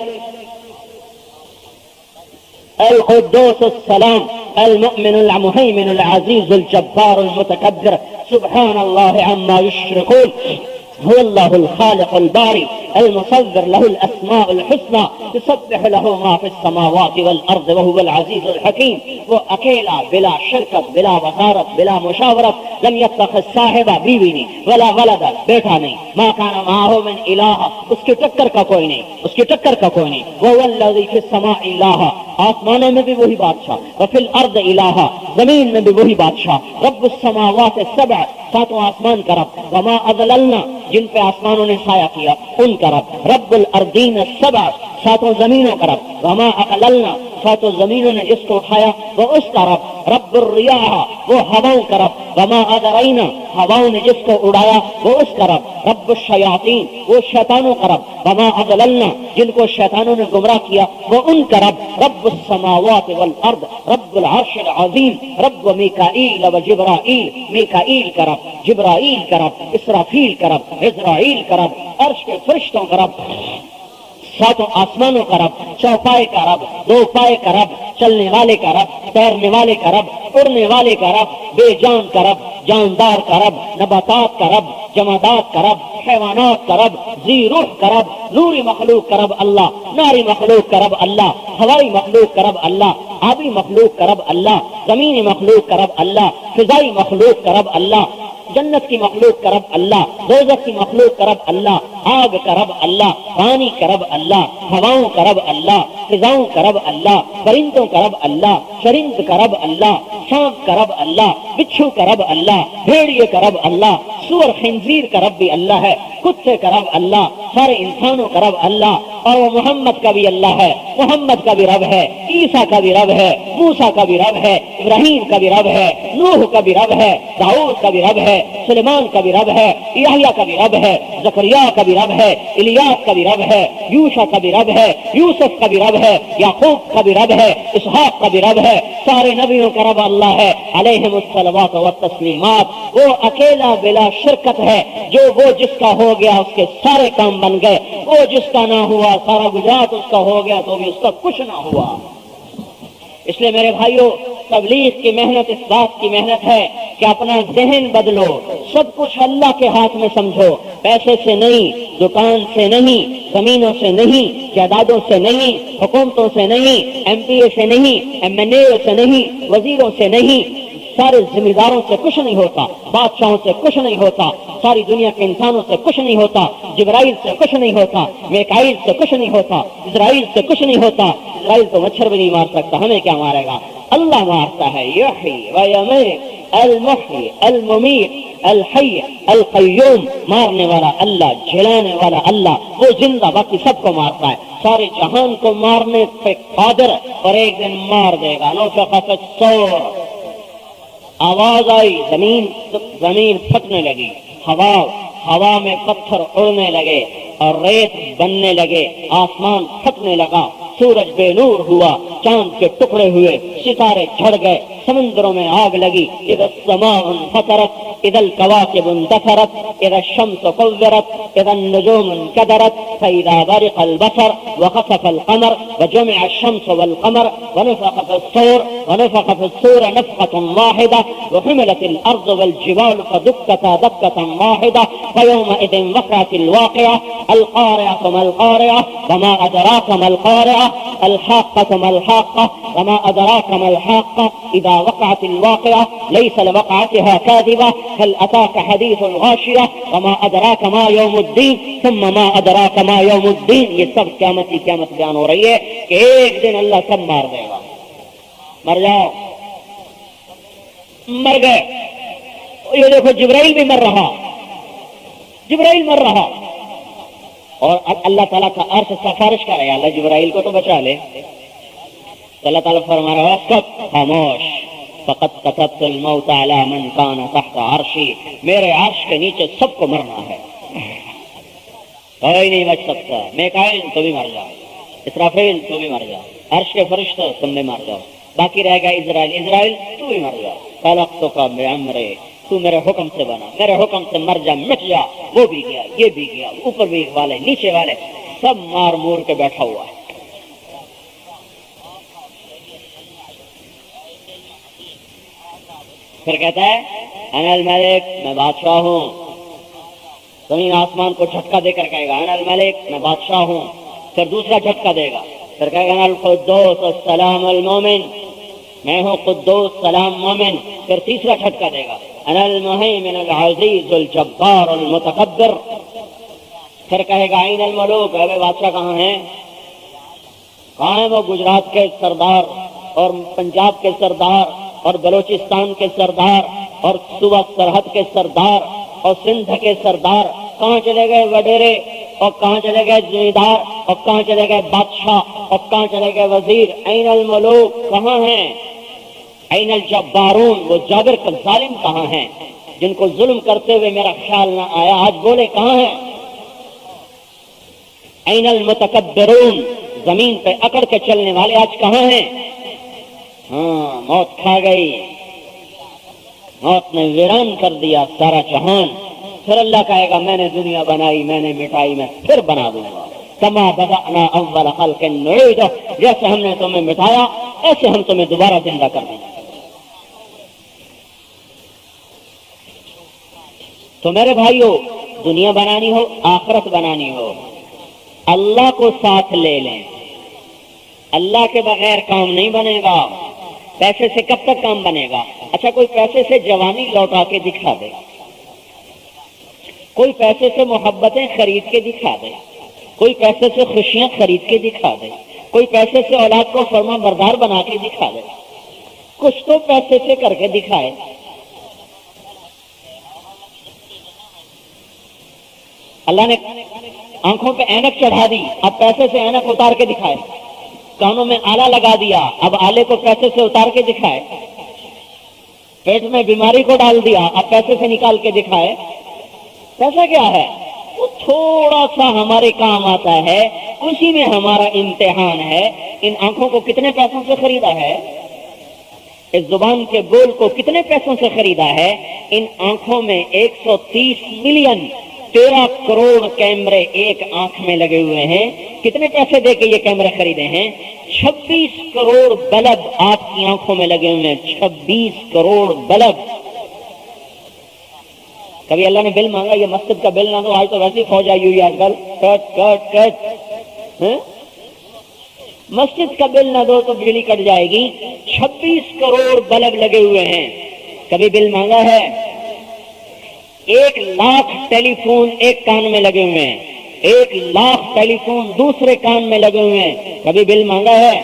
القدوس السلام المؤمن المهيمن العزيز الجبار المتكبر سبحان الله عما يشركون هو الله الخالق الباري المصور له الاسماء الحسنى يسبح له ما في السماوات والارض وهو العزيز الحكیم. وہ اکیلا بلا شرکت بلا وزارت بلا مشاورت، لم يتخذ صاحبہ بیوی نہیں، ولا ولدا بیٹا نہیں، ما كان معه من الہ، اس کی ٹکر کا کوئی نہیں، اس کی ٹکر کا کوئی نہیں. وهو الذي في السماء الہ، آسمانوں میں بھی وہی بادشاہ، وفي الارض الہ، زمین میں بھی وہی بادشاہ. رب السماوات السبع، ساتوں آسمان کا رب، وما اضللنا، جن پہ آسمانوں نے سایہ کیا ان کا رب. رب الارضین السبع، ساتوں زمینوں کا رب، وما اقللنا، ساتوں زمینوں نے جس کو اٹھایا وہ اس کا رب. رب الریاح، وہ ہواؤں کا رب، وما اذرینا، ہواؤں نے جس کو اڑایا وہ اس کا رب. رب الشیاطین، وہ شیطانوں کا رب، وما اضللنا، جن کو شیطانوں نے گمراہ کیا وہ ان کا رب. رب السماوات والارض، رب العرش العظیم، رب میکائیل و جبرائیل، میکائیل کا رب، جبرائیل کا رب، اسرافیل کا رب، عزرائیل کا رب، عرش کے فرشتوں کا رب، ساتوں آسمانوں کا رب، چوپائے کا رب، دو پائے کا رب، چلنے والے کا رب، تیرنے والے کا رب، اڑنے والے کا رب، بے جان کا رب، جاندار کا رب، نباتات کا رب، جمادات کا رب، حیوانات کا رب، ذی روح کا رب، نوری مخلوق کا رب اللہ، ناری مخلوق کا رب اللہ، ہوائی مخلوق کا رب اللہ، آبی مخلوق کا رب اللہ، زمینی مخلوق کا رب اللہ، فضائی مخلوق کا رب اللہ، جنت کی مخلوق کا رب اللہ، دوزخ کی مخلوق کا رب اللہ، آگ کا رب اللہ، پانی کا رب اللہ، ہواؤں کا رب اللہ، فضاؤں کا رب اللہ، پرندوں کا رب اللہ، چرند کا رب اللہ، سانپ کا رب اللہ، بچھو کا رب اللہ، بھیڑیے کا رب اللہ، سور خنزیر کا رب بھی اللہ ہے، کتے کا رب اللہ، سارے انسانوں کا رب اللہ. اور وہ محمد کا بھی اللہ ہے، محمد کا بھی رب ہے، عیسیٰ کا بھی رب ہے، موسیٰ کا بھی رب ہے، ابراہیم کا بھی رب ہے، نوح کا بھی رب ہے، داؤد کا بھی رب ہے، سلیمان کا بھی رب ہے، یحییٰ کا بھی رب ہے، زکریا کا بھی رب ہے، الیاس کا بھی رب ہے، یوشع کا بھی رب ہے، یوسف کا بھی رب ہے، یعقوب کا بھی رب ہے، اسحاق کا بھی رب ہے. سارے نبیوں کا رب اللہ ہے علیہم الصلوات والتسلیمات. وہ اکیلا بلا شرکت ہے، جو وہ جس کا ہو گیا اس کے سارے کام بن گئے، وہ جس کا نہ ہوا سارا گجرات اس کا ہو گیا تو بھی اس کا کچھ نہ ہوا. اس لیے میرے بھائیوں، تبلیغ کی محنت اس بات کی محنت ہے کہ اپنا ذہن بدلو، سب کچھ اللہ کے ہاتھ میں سمجھو، پیسے سے نہیں، دکان سے نہیں، زمینوں سے نہیں، جائیدادوں سے نہیں، حکومتوں سے نہیں، ایم پی اے سے نہیں، ایم این اے سے نہیں، وزیروں سے نہیں، سارے ذمہ داروں سے کچھ نہیں ہوتا، بادشاہوں سے کچھ نہیں ہوتا، ساری دنیا کے انسانوں سے کچھ نہیں ہوتا، جبرائیل سے کچھ نہیں ہوتا، میکائیل سے کچھ نہیں ہوتا، اسرائیل سے کچھ نہیں ہوتا. اسرائیل تو مچھر بھی نہیں مار سکتا، ہمیں کیا مارے گا؟ اللہ مارتا ہے. یحیی و یمیت، المحیی الممیت الحی القیوم، مارنے والا اللہ، جلانے والا اللہ، وہ زندہ باقی سب کو مارتا ہے، سارے جہان کو مارنے پہ قادر، اور ایک دن مار دے گا. نفخ فی الصور، آواز آئی، زمین پھٹنے لگی، ہوا میں پتھر اڑنے لگے اور ریت بننے لگے، آسمان پھٹنے لگا، سورج بے نور ہوا، چاند کے ٹکڑے ہوئے، ستارے جھڑ گئے، سمندروں میں آگ لگی. اذا السماء انفطرت، اذا الكواكب اندثرت، اذا الشمس كورت، اذا النجوم انكدرت، فاذا برق البصر وخسف القمر وجمع الشمس والقمر ونفخ في الصور نفخة واحدة وحملت الارض والجبال فدكتا دكة واحدة فيومئذ وقعت الواقعة. القارعة ما القارعة وما أدراك ما القارعة، الحاقة ما الحاقة وما أدراك ما الحاقة، إذا وقعت الواقعة ليس لوقعتها كاذبة، هل أتاك حديث الغاشية، وما أدراك ما يوم الدين، ثم ما أدراك ما يوم الدين. یہ سب قیامت بیان ہو رہی ہے کہ ایک دن اللہ سب مار دے گا. مر جاؤ، مر گئے. یہ دیکھو جبرائیل بھی مر رہا، اور اللہ تعالیٰ کا عرش سفارش کر رہے، اللہ جبرائیل کو تو بچا لے. تو اللہ تعالیٰ فرما رہا ہے سب خاموش، فقط كتبت الموت على من كان تحت عرشی، میرے عرش کے نیچے سب کو مرنا ہے، کوئی نہیں بچ سکتا. میکائیل تو بھی مر جاؤ، اسرافیل تو بھی مر جاؤ، عرش کے فرشتے تم بھی مر جاؤ، باقی رہ گا اسرائیل تو بھی مر جاؤ. خلقتک بامری، تو میرے حکم سے بنا، میرے حکم سے مر جا، مٹ جا. وہ بھی گیا، یہ بھی گیا، اوپر بھی والے نیچے والے سب مار مور کے بیٹھا ہوا ہے. پھر کہتا ہے انا الملک، میں بادشاہ ہوں، زمین آسمان کو جھٹکا دے کر کہے گا انا الملک، میں بادشاہ ہوں. پھر دوسرا جھٹکا دے گا، پھر کہے گا انا القدوس السلام المومن، میں ہوں قدوس سلام مومن. پھر تیسرا جھٹکا دے گا انا المہیمن العزیز الجبار المتکبر. پھر کہے گا این الملوک، اے بادشاہ کہاں ہیں؟ کہاں ہیں وہ گجرات کے سردار اور پنجاب کے سردار اور بلوچستان کے سردار اور صوبہ سرحد کے سردار اور سندھ کے سردار؟ کہاں چلے گئے وڈیرے، اور کہاں چلے گئے زمیندار، اور کہاں چلے گئے بادشاہ، اور کہاں چلے گئے وزیر؟ این الملوک، کہاں ہیں؟ این الجبارون، وہ جابر کا ظالم کہاں ہیں جن کو ظلم کرتے ہوئے میرا خیال نہ آیا؟ آج بولے کہاں ہیں؟ این المتکبرون، زمین پہ اکڑ کے چلنے والے آج کہاں ہیں؟ ہاں، موت کھا گئی، موت نے ویران کر دیا سارا جہان. پھر اللہ کہے گا میں نے دنیا بنائی، میں نے مٹائی، میں پھر بنا دوں گا. کما بدأنا اول خلق نعید، جیسے ہم نے تمہیں مٹایا ایسے ہم تمہیں دوبارہ زندہ کر دیں گے. تو میرے بھائیو، دنیا بنانی ہو، آخرت بنانی ہو، اللہ کو ساتھ لے لیں. اللہ کے بغیر کام نہیں بنے گا. پیسے سے کب تک کام بنے گا؟ اچھا، کوئی پیسے سے جوانی لوٹا کے دکھا دے، کوئی پیسے سے محبتیں خرید کے دکھا دے، کوئی پیسے سے خوشیاں خرید کے دکھا دے، کوئی پیسے سے اولاد کو فرما بردار بنا کے دکھا دے. کچھ تو پیسے سے کر کے دکھائے. اللہ نے آنکھوں پہ اینک چڑھا دی، اب پیسے سے اینک اتار کے دکھائے. کانوں میں آلہ لگا دیا، اب آلے کو پیسے سے اتار کے دکھائے. پیٹ میں بیماری کو ڈال دیا، اب پیسے سے نکال کے دکھائے. پیسہ کیا ہے؟ وہ تھوڑا سا ہمارے کام آتا ہے، اسی میں ہمارا امتحان ہے. ان آنکھوں کو کتنے پیسوں سے خریدا ہے؟ اس زبان کے بول کو کتنے پیسوں سے خریدا ہے؟ ان آنکھوں میں 130 ملین 13 کروڑ کیمرے ایک آنکھ میں لگے ہوئے ہیں. کتنے پیسے دے کے یہ کیمرے خریدے ہیں؟ 26 کروڑ بلب آپ کی آنکھوں میں لگے ہوئے ہیں. 26 کروڑ بلب. کبھی اللہ نے بل مانگا یہ مسجد کا بل نہ دو؟ آج تو ویسے ہی فوج آئی ہوئی ہے آج کل، کٹ کٹ کٹ. مسجد کا بل نہ دو تو بجلی کٹ جائے گی. 26 کروڑ بلب لگے ہوئے ہیں. کبھی بل مانگا ہے؟ 1 لاکھ ٹیلی فون ایک کان میں لگے ہوئے ہیں، 1 لاکھ ٹیلی فون دوسرے کان میں لگے ہوئے ہیں. کبھی بل مانگا ہے؟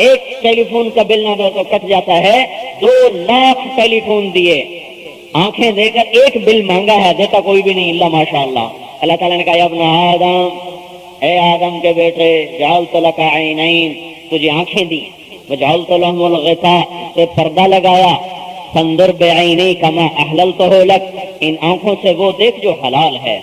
ایک ٹیلی فون کا بل نہ دو تو کٹ جاتا ہے. 2 لاکھ ٹیلی فون دیے، آنکھیں دے کر ایک بل مانگا ہے، دیتا کوئی بھی نہیں اللہ ماشاء اللہ. اللہ تعالیٰ نے کہا یا ابن آدم، اے آدم کے بیٹے، جعلت لک عینین، تجھے آنکھیں دی، وجعلت لهم الغطاء، تو پردہ لگایا. فانظر بعینیک ما احللتہ لک، ان آنکھوں سے وہ دیکھ جو حلال ہے.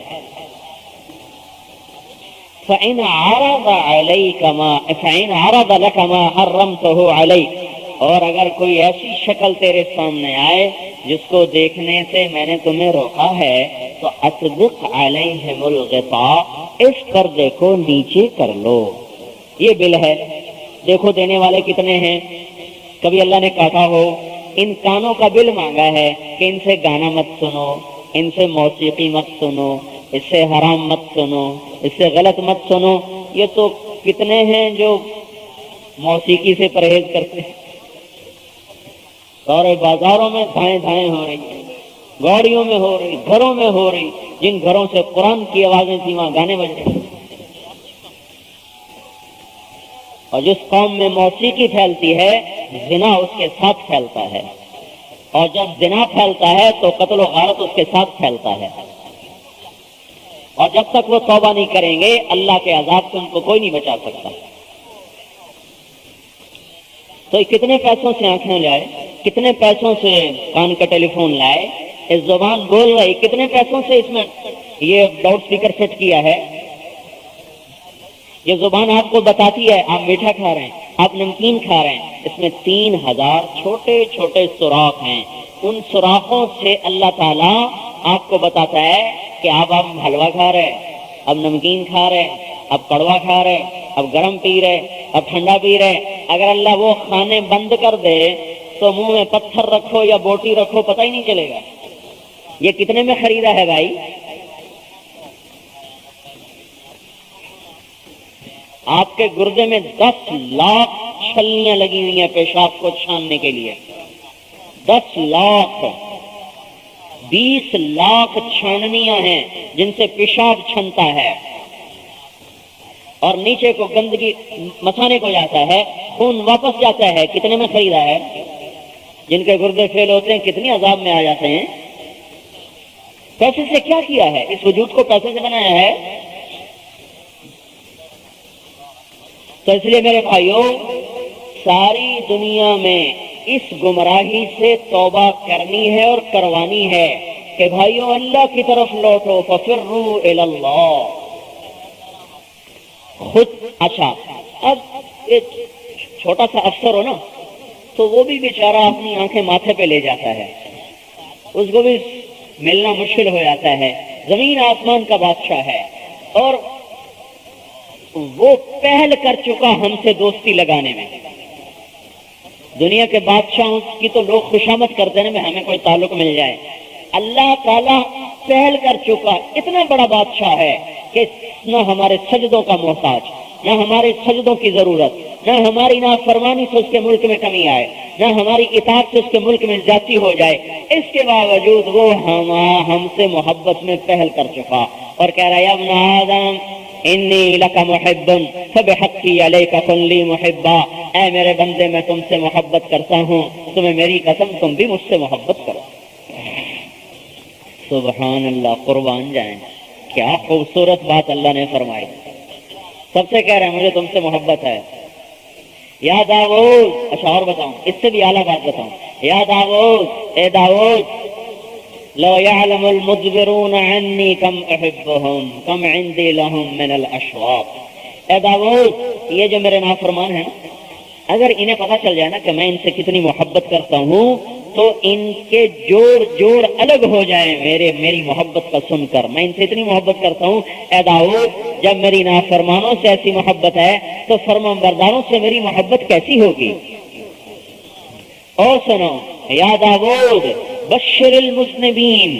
فإن عرض علیک ما فإن عرض لک ما حرمتہ علیک، اور اگر کوئی ایسی شکل تیرے سامنے آئے جس کو دیکھنے سے میں نے تمہیں روکا ہے تو اطبق علیہم الغطاء، اس پردے کو نیچے کر لو. یہ بل ہے، دیکھو دینے والے کتنے ہیں. کبھی اللہ نے کہا ہو ان کانوں کا بل مانگا ہے کہ ان سے گانا مت سنو، ان سے موسیقی مت سنو، اس سے حرام مت سنو، اس سے غلط مت سنو. یہ تو کتنے ہیں جو موسیقی سے پرہیز کرتے ہیں. سارے بازاروں میں دھائیں دھائیں ہو رہی ہیں، گاڑیوں میں ہو رہی، گھروں میں ہو رہی. جن گھروں سے قرآن کی آوازیں تھیں وہاں گانے بج رہے. اور جس قوم میں موسیقی پھیلتی ہے زنا اس کے ساتھ پھیلتا ہے، اور جب زنا پھیلتا ہے تو قتل و غارت اس کے ساتھ پھیلتا ہے. اور جب تک وہ توبہ نہیں کریں گے اللہ کے عذاب سے ان کو کوئی نہیں بچا سکتا. تو کتنے پیسوں سے آنکھیں لائے، کتنے پیسوں سے کان کا ٹیلی فون لائے، اس زبان بول رہی کتنے پیسوں سے اس میں یہ لاؤڈ اسپیکر فٹ کیا ہے. یہ زبان آپ کو بتاتی ہے آپ میٹھا کھا رہے ہیں، آپ نمکین کھا رہے ہیں. اس میں 3000 چھوٹے چھوٹے سوراخ ہیں. ان سوراخوں سے اللہ تعالیٰ آپ کو بتاتا ہے کہ اب حلوہ کھا رہے، اب نمکین کھا رہے، اب کڑوا کھا رہے، اب گرم پی رہے، اب ٹھنڈا پی رہے. اگر اللہ وہ کھانے بند کر دے تو منہ میں پتھر رکھو یا بوٹی رکھو پتہ ہی نہیں چلے گا. یہ کتنے میں خریدا ہے بھائی؟ آپ کے گردے میں 10 لاکھ چھلنیاں لگی ہوئی ہیں پیشاب کو چھاننے کے لیے. 10 لاکھ 20 لاکھ چھاننیاں ہیں جن سے پیشاب چھنتا ہے اور نیچے کو گندگی مسانے کو جاتا ہے, خون واپس جاتا ہے. کتنے میں خریدا ہے؟ جن کے گردے فیل ہوتے ہیں کتنی عذاب میں آ جاتے ہیں. پیسے سے کیا کیا ہے؟ اس وجود کو پیسے سے بنایا ہے. تو اس لیے میرے بھائیوں, ساری دنیا میں اس گمراہی سے توبہ کرنی ہے اور کروانی ہے کہ بھائیوں اللہ کی طرف لوٹو. ففروا الی اللہ. خود اچھا, اب ایک چھوٹا سا افسر ہو نا, تو وہ بھی بیچارہ اپنی آنکھیں ماتھے پہ لے جاتا ہے, اس کو بھی ملنا مشکل ہو جاتا ہے. زمین آسمان کا بادشاہ ہے اور وہ پہل کر چکا ہم سے دوستی لگانے میں. دنیا کے بادشاہوں کی تو لوگ خوشامد کرتے ہیں نا, ہمیں کوئی تعلق مل جائے. اللہ تعالیٰ پہل کر چکا, اتنا بڑا بادشاہ ہے کہ نہ ہمارے سجدوں کا محتاج, نہ ہمارے سجدوں کی ضرورت, نہ ہماری نافرمانی سے اس کے ملک میں کمی آئے, نہ ہماری اطاعت سے اس کے ملک میں زیادتی ہو جائے. اس کے باوجود وہ ہم سے محبت میں پہل کر چکا اور کہہ رہا ہے ابن آدم انی لک محب فبحقی علیک کن لی محبا. اے میرے بندے میں تم سے محبت کرتا ہوں, تمہیں میری قسم تم بھی مجھ سے محبت کرو. سبحان اللہ, قربان جائیں, کیا خوبصورت بات اللہ نے فرمائی. سب سے کہہ رہے ہیں مجھے تم سے محبت ہے. یا داؤد, اچھا اور بتاؤں, اس سے بھی اعلیٰ بات بتاؤں. یا داؤد, اے داؤد, لو يعلم المدبرون عني كم احبهم كم عندي لهم من الاشواق. اے داؤد, یہ جو میرے نافرمان ہیں اگر انہیں پتہ چل جائے نا کہ میں ان سے کتنی محبت کرتا ہوں تو ان کے جوڑ الگ ہو جائیں میری محبت کا سن کر. میں ان سے اتنی محبت کرتا ہوں. اے داؤد, جب میری نافرمانوں سے ایسی محبت ہے تو فرمانبرداروں سے میری محبت کیسی ہوگی. اور سنو, یا داؤد بشر المذنبین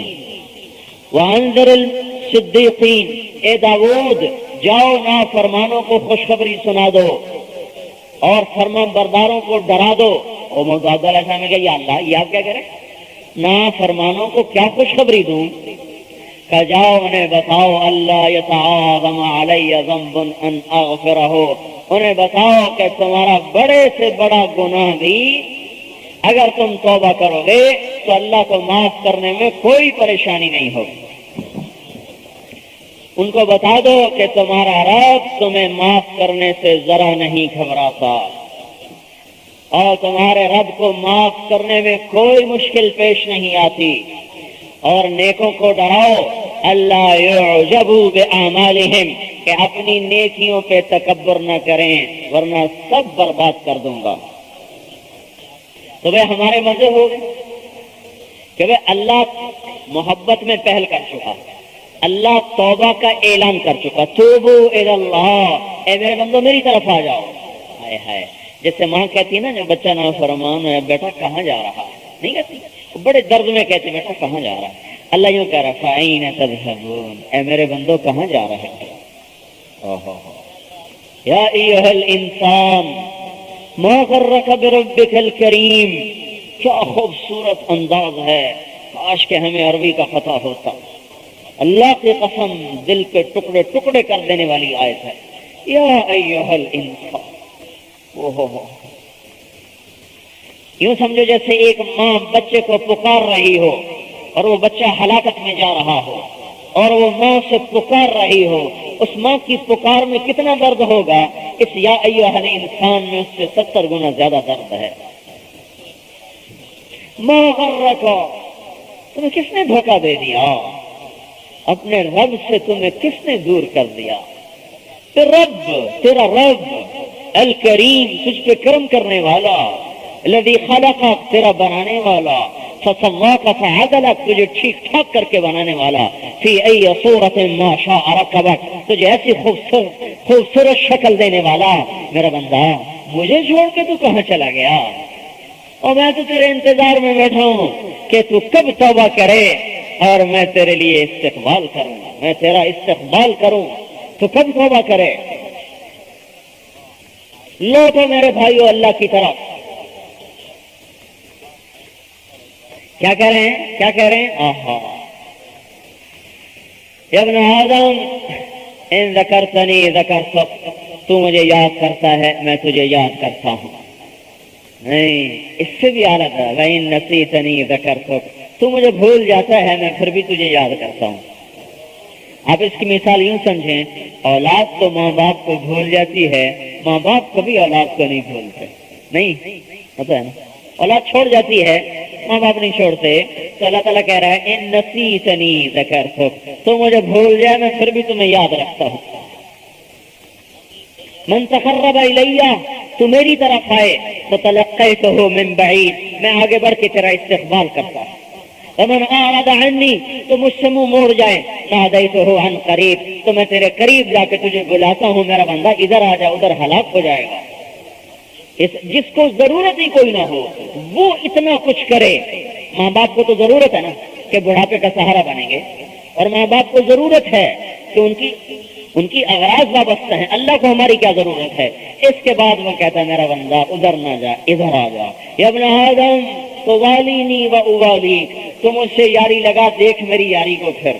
وانذر الصدیقین. اے داؤد, جاؤ نافرمانوں کو خوشخبری سنا دو اور فرمان برداروں کو ڈرا دو. اور محمد علیہ السلام نے کہا یا اللہ, یہ آپ کیا کریں, نافرمانوں کو کیا خوشخبری دوں؟ کہ جاؤ انہیں بتاؤ اللہ یتعاظم علی ذنب ان اغفرہ, انہیں بتاؤ کہ تمہارا بڑے سے بڑا گناہ بھی اگر تم توبہ کرو گے تو اللہ کو معاف کرنے میں کوئی پریشانی نہیں ہوگی. ان کو بتا دو کہ تمہارا رب تمہیں معاف کرنے سے ذرا نہیں گھبراتا اور تمہارے رب کو معاف کرنے میں کوئی مشکل پیش نہیں آتی. اور نیکوں کو ڈراؤ اللہ یعجبوا باعمالہم, کہ اپنی نیکیوں پہ تکبر نہ کریں ورنہ سب برباد کر دوں گا. تو بھئی ہمارے مزے ہو گئے کہ بھئی اللہ محبت میں پہل کر چکا, اللہ توبہ کا اعلان کر چکا. توبو الی اللہ, اے میرے بندو میری طرف آ جاؤ. ہائے ہائے, جیسے ماں کہتی ہے نا جب بچہ نافرمان ہے, بیٹا کہاں جا رہا ہے, نہیں کہتی, بڑے درد میں کہتے بیٹا کہاں جا رہا ہے. اللہ یوں کہہ رہا فَأَيْنَ تَذْهَبُونَ, اے میرے بندو کہاں جا رہے ہیں. یا ایھا الانسان ما غرک بربک الکریم. کیا خوبصورت انداز ہے, کاش کہ ہمیں عربی کا پتہ ہوتا. اللہ کی قسم دل کے ٹکڑے ٹکڑے کر دینے والی آیت ہے. یا ایھا الانسان, یوں سمجھو جیسے ایک ماں بچے کو پکار رہی ہو اور وہ بچہ ہلاکت میں جا رہا ہو اور وہ ماں سے پکار رہی ہو. اس ماں کی پکار میں کتنا درد ہوگا, اس یا ایھا الانسان میں اس سے 70 گنا زیادہ درد ہے. ما غرک, تمہیں کس نے دھوکہ دے دیا, اپنے رب سے تمہیں کس نے دور کر دیا. تیرا رب الکریم, تجھ پہ کرم کرنے والا, الذی خلقک, تیرا بنانے والا, فسواک فعدلک, تجھے ٹھیک ٹھاک کر کے بنانے والا, فی ای صورت ما شاء رکبک, تجھے ایسی خوبصورت شکل دینے والا. میرا بندہ مجھے چھوڑ کے تو کہاں چلا گیا, اور میں تو تیرے انتظار میں بیٹھا ہوں کہ تو کب توبہ کرے اور میں تیرے لیے استقبال کروں, میں تیرا استقبال کروں, تو کب توبہ کرے. لوٹو میرے بھائیو اللہ کی طرف. کیا کہہ رہے ہیں؟ کیا کہہ رہے ہیں؟ آہا یا ابن آدم ان ذکرتنی ذکرتک، تو مجھے یاد کرتا ہے میں تجھے یاد کرتا ہوں. نہیں، اس سے بھی اعلیٰ تھا وَإِن نَسِيتَنِي ذَكَرْتُكَ، تو مجھے بھول جاتا ہے میں پھر بھی تجھے یاد کرتا ہوں. آپ اس کی مثال یوں سمجھیں، اولاد تو ماں باپ کو بھول جاتی ہے، ماں باپ کبھی اولاد کو نہیں بھولتے. نہیں پتہ ہے نا، اولاد چھوڑ جاتی ہے، ماں باپ نہیں چھوڑتے. تو اللہ تعالیٰ کہہ رہا ہے ان نسیتنی ذکرتک، تو مجھے بھول جائے میں پھر بھی تمہیں یاد رکھتا ہوں. من تقرب الیہ، تو میری طرف آئے تو تلقیتہ من بعید، میں آگے بڑھ کے تیرا استقبال کرتا ہوں. ومن اعرض عنی، تو مجھ سے منہ موڑ جائے، نادیتہ عن قریب، تو میں تیرے قریب جا کے تجھے بلاتا ہوں میرا بندہ ادھر آ جا، ادھر ہلاک ہو جائے گا. جس کو ضرورت ہی کوئی نہ ہو وہ اتنا کچھ کرے. ماں باپ کو تو ضرورت ہے نا کہ بڑھاپے کا سہارا بنیں گے، اور ماں باپ کو ضرورت ہے کہ ان کی اغراض وابستہ ہیں. اللہ کو ہماری کیا ضرورت ہے؟ اس کے بعد وہ کہتا ہے میرا بندہ ادھر نہ جا، ادھر آ جا. یا ابن آدم توالینی و اوالیک، تو مجھ سے یاری لگا، دیکھ میری یاری کو. پھر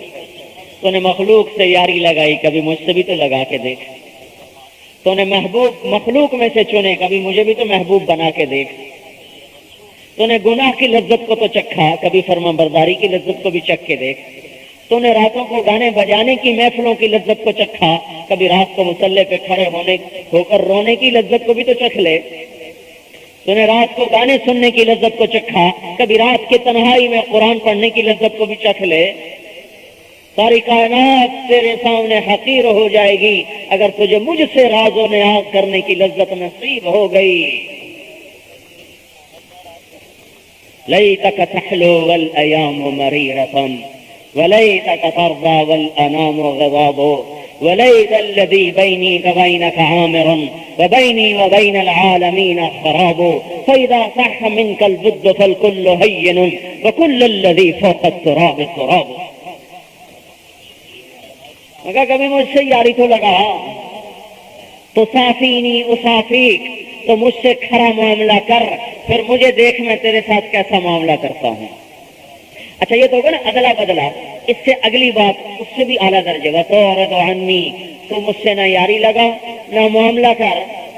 تو نے مخلوق سے یاری لگائی، کبھی مجھ سے بھی تو لگا کے دیکھ. تو نے محبوب مخلوق میں سے چنے، کبھی مجھے بھی تو محبوب بنا کے دیکھ. تو نے گناہ کی لذت کو تو چکھا، کبھی فرما برداری کی لذت کو بھی چکھ کے دیکھ. تو نے راتوں کو گانے بجانے کی محفلوں کی لذت کو چکھا، کبھی رات کو مصلے پہ کھڑے ہو کر رونے کی لذت کو بھی تو چکھ لے. تو نے رات کو گانے سننے کی لذت کو چکھا، کبھی رات کی تنہائی میں قرآن پڑھنے کی لذت کو بھی چکھ لے. ساری کائنات تیرے سامنے حقیر ہو جائے گی اگر تجھے مجھ سے راز و نیاز کرنے کی لذت نصیب ہو گئی. لیتک تحلو والایام مریرة ولیتک ترضى والانام غضاب ولیت الذی بینی وبینک عامر وبینی وبین العالمین خراب فاذا صح منک البد فالکل هین وکل الذی فوق التراب تراب. مگر کبھی مجھ سے یاری تو لگا، تو صافینی اصافیک، تو مجھ سے کھرا معاملہ کر، پھر مجھے دیکھ میں تیرے ساتھ کیسا معاملہ کرتا ہوں. اچھا یہ تو ہوگا نا ادلا بدلا. اس سے اگلی بات اس سے بھی اعلیٰ درجے کا، تعرض عنی، تو مجھ سے نہ یاری لگا نہ معاملہ کر،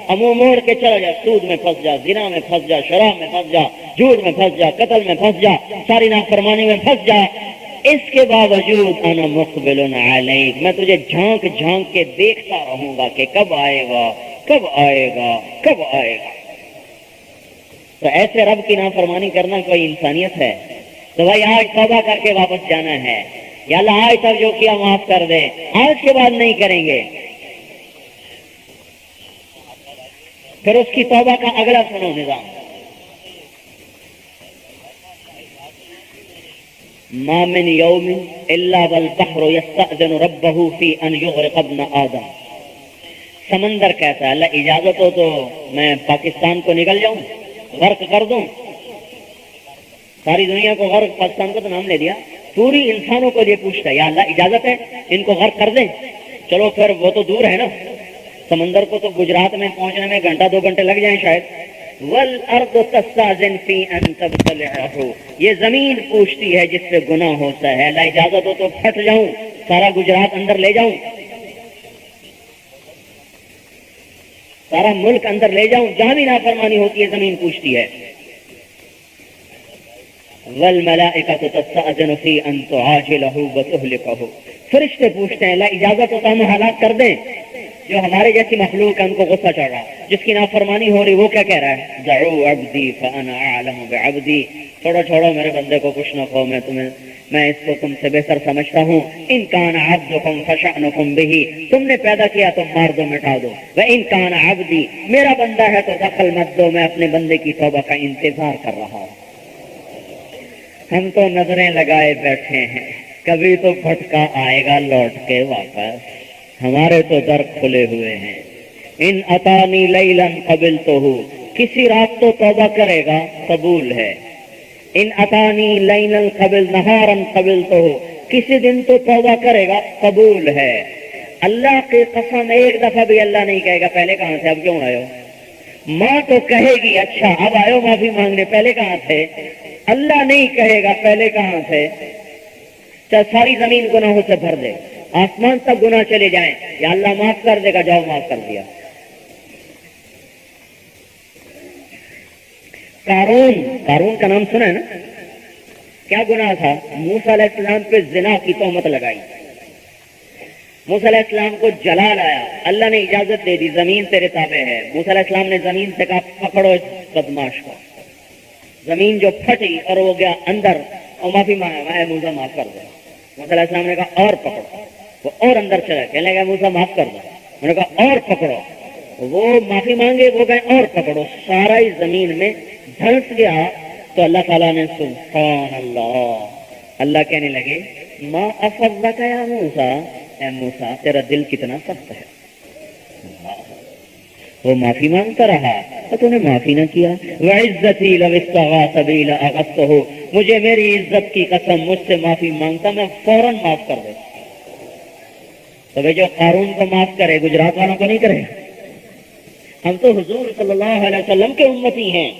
منہ موڑ کے چلا جا، سود میں پھنس جا، زنا میں پھنس جا، شراب میں پھنس جا، جھوٹ میں پھنس جا، قتل میں پھنس جا، ساری نافرمانی میں پھنس جا. اس کے باوجود انا مقبل علیک، میں تجھے جھانک جھانک کے دیکھتا رہوں گا کہ کب آئے گا، کب آئے گا، کب آئے گا. تو ایسے رب کی نافرمانی کرنا کوئی انسانیت ہے؟ تو بھائی آج توبہ کر کے واپس جانا ہے. یا اللہ آج تک جو کیا معاف کر دے، آج کے بعد نہیں کریں گے. پھر اس کی توبہ کا اگلا سنو نظام. ما من یوم الا والبحر یستأذن ربہ فی ان یغرق ابن آدم. سمندر کہتا ہے اللہ اجازت ہو تو میں پاکستان کو نکل جاؤں، غرق کر دوں. ساری دنیا کو غرق، پاکستان کو تو نام لے دیا، پوری انسانوں کو یہ پوچھتا ہے یا اللہ اجازت ہے ان کو غرق کر دیں؟ چلو پھر وہ تو دور ہے نا، سمندر کو تو گجرات میں پہنچنے میں گھنٹہ 2 گھنٹے لگ جائیں شاید. والارض تستأذن فی ان تبتلعہ، یہ زمین پوچھتی ہے جس سے گناہ ہوتا ہے، اللہ اجازت ہو تو پھٹ جاؤں، سارا گجرات اندر لے جاؤں، سارا ملک اندر لے جاؤں، جہاں بھی نافرمانی ہوتی ہے زمین پوچھتی ہے. والملائکۃ تستأذن فی ان تعاجلہ وتہلکہ، فرشتے پوچھتے ہیں اللہ اجازت ہو تو ہم ہلاک کر دیں. جو ہمارے جیسی مخلوق ہے ان کو غصہ چڑھ رہا، جس کی نافرمانی ہو رہی وہ کیا کہہ رہا ہے؟ دعوا عبدی فانا اعلم بعبدی، چھوڑو میرے بندے کو کچھ نہ کہو، میں اس کو تم سے بہتر سمجھتا ہوں. ان کان عبدکم فشأنکم بہ، تم نے پیدا کیا تو مار دو مٹا دو. وان کان عبدی، میرا بندہ ہے تو دخل مت دو، میں اپنے بندے کی توبہ کا انتظار کر رہا ہوں. ہم تو نظریں لگائے بیٹھے ہیں، کبھی تو پھٹکا آئے گا لوٹ کے واپس، ہمارے تو در کھلے ہوئے ہیں. ان اتانی لیلا قبلتہ، کسی رات تو توبہ کرے گا قبول ہے. ان اتانی لیلا قبل نہارا قبلتہ، کسی دن تو توبہ کرے گا قبول ہے. اللہ کی قسم ایک دفعہ بھی اللہ نہیں کہے گا پہلے کہاں سے اب کیوں آئے ہو. ماں تو کہے گی اچھا اب آئے معافی مانگنے، پہلے کہاں تھے؟ اللہ نہیں کہے گا پہلے کہاں تھے؟ چاہے ساری زمین گناہوں سے بھر دے، آسمان تک گناہ چلے جائیں، یا اللہ معاف کر دے گا، جاؤ معاف کر دیا۔ قارون کا نام سنا ہے نا؟ کیا گناہ تھا؟ موسیٰ علیہ السلام پہ زنا کی تہمت لگائی، موسیٰ علیہ السلام کو جلا لایا، اللہ نے اجازت دے دی زمین تیرے تابع ہے، موسیٰ علیہ السلام نے زمین سے کہا پکڑو اس بدماش کو، زمین جو پھٹی اور وہ گیا اندر اور معافی مانگا، اے موسیٰ معاف کر دو۔ موسیٰ علیہ السلام نے کہا اور پکڑو، وہ اور اندر چلا، کہنے لگا موسیٰ معاف کر دو، انہوں نے کہا اور پکڑو، وہ معافی مانگے، وہ کہیں اور پکڑو، سارا ہی زمین میں دھنس گیا۔ تو اللہ تعالیٰ نے سبحان اللہ، اللہ کہنے لگے ما افضلک یا موسیٰ، اے موسیٰ تیرا دل کتنا سخت ہے، وہ معافی مانگتا رہا تو تو نے معافی نہ کیا۔ وعزتی لو استغاث بی لاغثتہ، مجھے میری عزت کی قسم مجھ سے معافی مانگتا میں فوراً معاف کر دیتا۔ تو وہ جو قارون کو معاف کرے گجرات والوں کو نہیں کرے؟ ہم تو حضور صلی اللہ علیہ وسلم کے امتی ہیں۔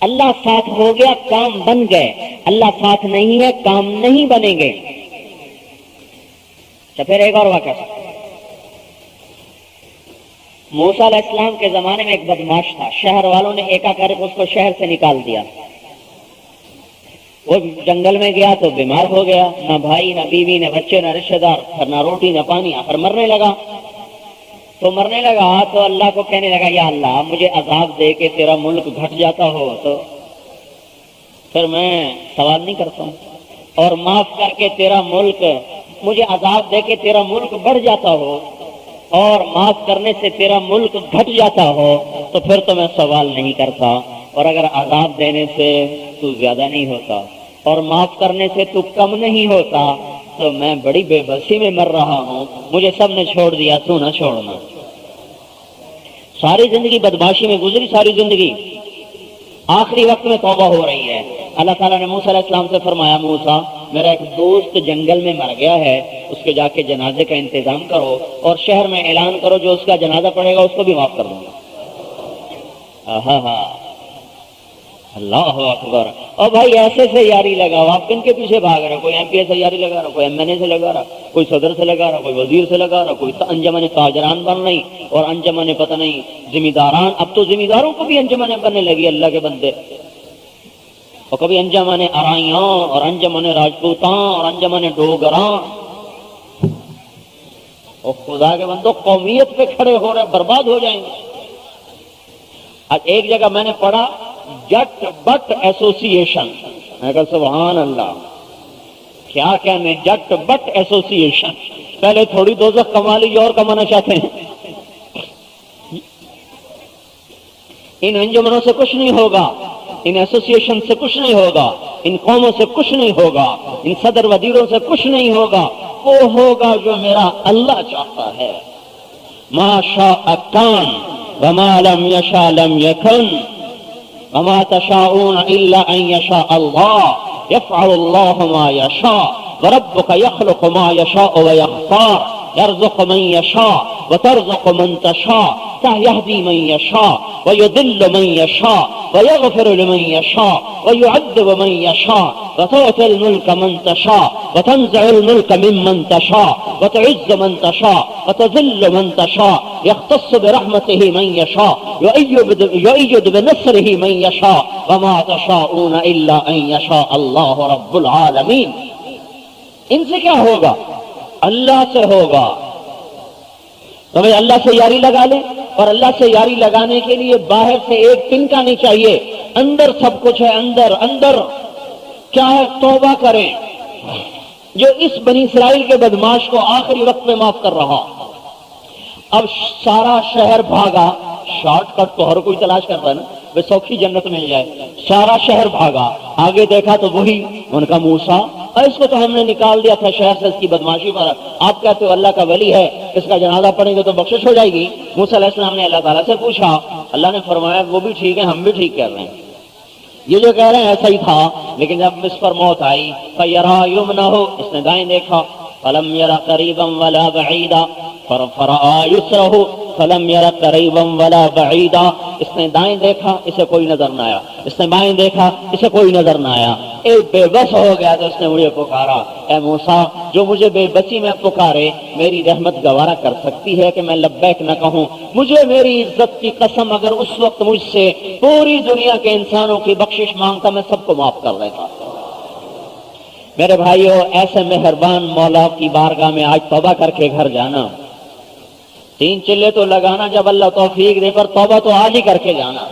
اللہ ساتھ ہو گیا کام بن گئے، اللہ ساتھ نہیں ہے کام نہیں بنیں گے۔ تو پھر ایک اور واقعہ، موسیٰ علیہ السلام کے زمانے میں ایک بدماش تھا، شہر والوں نے ایکا کر کے اس کو شہر سے نکال دیا۔ وہ جنگل میں گیا تو بیمار ہو گیا، نہ بھائی نہ بیوی نہ بچے نہ رشتے دار، نہ روٹی نہ پانی، آخر مرنے لگا۔ تو مرنے لگا تو اللہ کو کہنے لگا یا اللہ مجھے عذاب دے کے تیرا ملک گھٹ جاتا ہو تو پھر میں سوال نہیں کرتا ہوں، اور معاف کر کے تیرا ملک، مجھے عذاب دے کے تیرا ملک بڑھ جاتا ہو اور معاف کرنے سے تیرا ملک گھٹ جاتا ہو تو پھر تو میں سوال نہیں کرتا، اور اگر عذاب دینے سے تو زیادہ نہیں ہوتا اور معاف کرنے سے تو کم نہیں ہوتا تو میں بڑی بے بسی میں مر رہا ہوں، مجھے سب نے چھوڑ دیا تو نہ چھوڑنا۔ ساری زندگی بدماشی میں گزری، ساری زندگی، آخری وقت میں توبہ ہو رہی ہے۔ اللہ تعالیٰ نے موسیٰ علیہ السلام سے فرمایا موسیٰ میرا ایک دوست جنگل میں مر گیا ہے، اس کے جا کے جنازے کا انتظام کرو اور شہر میں اعلان کرو جو اس کا جنازہ پڑے گا اس کو بھی معاف کر دوں گا۔ ہاں اللہ اکبر۔ اور بھائی ایسے سے یاری لگاؤ، آپ کن کے پیچھے بھاگ رہے؟ کوئی ایم پی اے سے یاری لگا رہا، کوئی ایم این اے سے لگا رہا، کوئی صدر سے لگا رہا، کوئی وزیر سے لگا رہا، کوئی انجمن تاجران بن رہی اور انجمن پتہ نہیں ذمہ داران، اب تو ذمہ داروں کو بھی انجمنیں بننے لگی اللہ کے بندے، اور کبھی انجمن ارائیاں اور انجمن راجپوتاں اور انجمن ڈوگراں، اور خدا کے بندوں قومیت پہ کھڑے ہو رہے، برباد ہو جائیں گے۔ آج ایک جگہ میں نے پڑھا جٹ بٹ ایسوسی ایشن، میں کہا سبحان اللہ، کیا کہنے جٹ بٹ ایسوسی ایشن، پہلے تھوڑی دوزخ کما لی اور کمانا چاہتے ہیں۔ ان انجمنوں سے کچھ نہیں ہوگا، ان ایسوسی ایشن سے کچھ نہیں ہوگا، ان قوموں سے کچھ نہیں ہوگا، ان صدر وزیروں سے کچھ نہیں ہوگا، وہ ہوگا جو میرا اللہ چاہتا ہے۔ ما شاء کان وما لم یشاء لم یکن وما تشاءون الا ان یشاء اللہ یفعل اللہ ما یشاء وربک یخلق ما یشاء ویختار یرزق من یشاء وترزق من تشاء یہدی من یشاء ویضل من یشاء ویغفر لمن یشاء ویعذب من یشاء وتؤتی الملک من تشاء وتنزع الملک ممن تشاء وتعز من تشاء وتذل من تشاء يختص برحمته من يشاء ويؤيد بنصره من يشاء وما تشاءون الا ان يشاء الله رب العالمین۔ ان سے کیا ہوگا؟ اللہ سے ہوگا۔ تو بھائی اللہ سے یاری لگا لیں، اور اللہ سے یاری لگانے کے لیے باہر سے ایک تنکا نہیں چاہیے، اندر سب کچھ ہے، اندر کیا ہے؟ توبہ کریں۔ جو اس بنی اسرائیل کے بدماش کو آخری وقت میں معاف کر رہا، اب سارا شہر بھاگا، شارٹ کٹ تو ہر کوئی تلاش کرتا ہے نا، وہ سوکھی جنت مل جائے، سارا شہر بھاگا، آگے دیکھا تو وہی ان کا موسیٰ، اور اس کو تو ہم نے نکال دیا تھا شہر سے اس کی بدماشی پر، آپ کہتے ہو اللہ کا ولی ہے، اس کا جنازہ پڑھیں گے تو بخشش ہو جائے گی۔ موسیٰ علیہ السلام نے اللہ تعالیٰ سے پوچھا، اللہ نے فرمایا وہ بھی ٹھیک ہے، ہم بھی ٹھیک کر رہے ہیں۔ یہ جو کہہ رہے ہیں ایسا ہی تھا، لیکن جب اس پر موت آئی فَيَرَى يُمْنَهُ، اس نے دائیں دیکھا، فَلَمْ يَرَ قَرِيبًا وَلَا بَعِيدًا، فَرَأَى يُسْرَهُ فَلَمْ يَرَ قَرِيبًا وَلَا بَعِيدًا، اس نے دائیں دیکھا، اسے کوئی نظر نہ آیا، اس نے بائیں دیکھا، اسے کوئی نظر نہ آیا، ایک بے بس ہو گیا تو اس نے مجھے پکارا، اے موسیٰ جو مجھے بے بسی میں پکارے میری رحمت گوارا کر سکتی ہے کہ میں لبیک نہ کہوں؟ مجھے میری عزت کی قسم اگر اس وقت مجھ سے پوری دنیا کے انسانوں کی بخشش مانگتا میں سب کو معاف کر دیتا۔ میرے بھائیو، ایسے مہربان مولا کی بارگاہ میں آج توبہ کر کے گھر جانا، 3 چلے تو لگانا جب اللہ توفیق دے، پر توبہ تو آج ہی کر کے جانا۔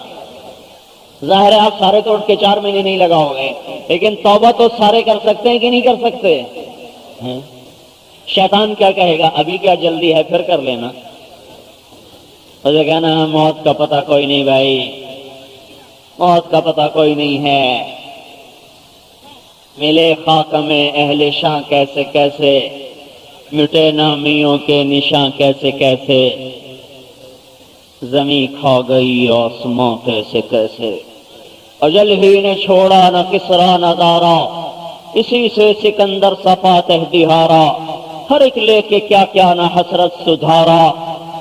ظاہر ہے آپ سارے تو اٹھ کے 4 مہینے نہیں لگاؤ گے، لیکن توبہ تو سارے کر سکتے ہیں کہ نہیں کر سکتے؟ شیطان کیا کہے گا؟ ابھی کیا جلدی ہے، پھر کر لینا۔ مجھے کہنا موت کا پتہ کوئی نہیں بھائی، موت کا پتہ کوئی نہیں ہے، ملے خاک میں اہل شاہ کیسے کیسے، مٹے نامیوں کے نشاں کیسے کیسے، زمیں کھا گئی آسماں کیسے کیسے، اجل ہی نے چھوڑا نہ کسرا نہ دارا، اسی سے سکندر صفا تہدی ہارا، ہر ایک لے کے کیا کیا نہ حسرت سدھارا،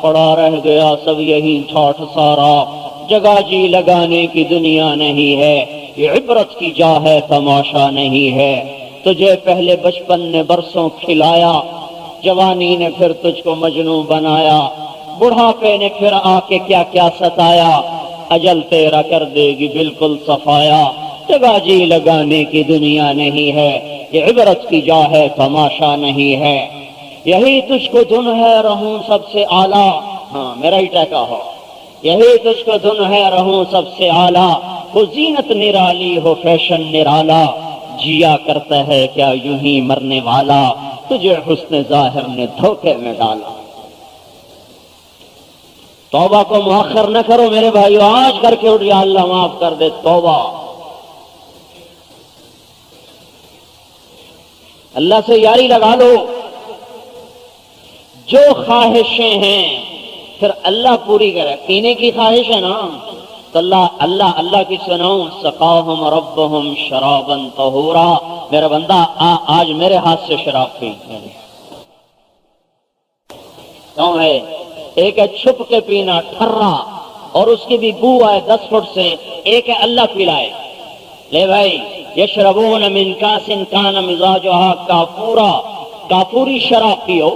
پڑا رہ گیا سب یہی ٹھاٹھ سارا، جگہ جی لگانے کی دنیا نہیں ہے، یہ عبرت کی جا ہے تماشا نہیں ہے، تجھے پہلے بچپن نے برسوں کھلایا، جوانی نے پھر تجھ کو مجنوں بنایا، بڑھاپے نے پھر آ کے کیا کیا ستایا، اجل تیرا کر دے گی بالکل صفایا، جگہ جی لگانے کی دنیا نہیں ہے، یہ عبرت کی جا ہے تماشا نہیں ہے، یہی تجھ کو دھن ہے رہوں سب سے اعلیٰ، ہاں میرا ہی ٹیکا ہو، یہی تجھ کو دھن ہے رہوں سب سے اعلیٰ، ہو زینت نرالی ہو فیشن نرالا، جیا کرتا ہے کیا یوں ہی مرنے والا، تجھے حسن ظاہر نے دھوکے میں ڈالا۔ توبہ کو مؤخر نہ کرو میرے بھائیو، آج کر کے اٹھ یا اللہ معاف کر دے۔ توبہ اللہ سے یاری لگا لو، جو خواہشیں ہیں پھر اللہ پوری کرے۔ پینے کی خواہش ہے نا تو اللہ کی سناؤں، سقاہم ربہم شرابا طہورا، میرا بندہ آج میرے ہاتھ سے شراب پی۔ کیوں ہے؟ ایک ہے چھپ کے پینا ٹھرا اور اس کی بھی بو آئے 10 فٹ سے، ایک ہے اللہ پلائے۔ لے بھائی، یشربون من کاس کان مزاجہا کافورا، کافوری شراب پیو،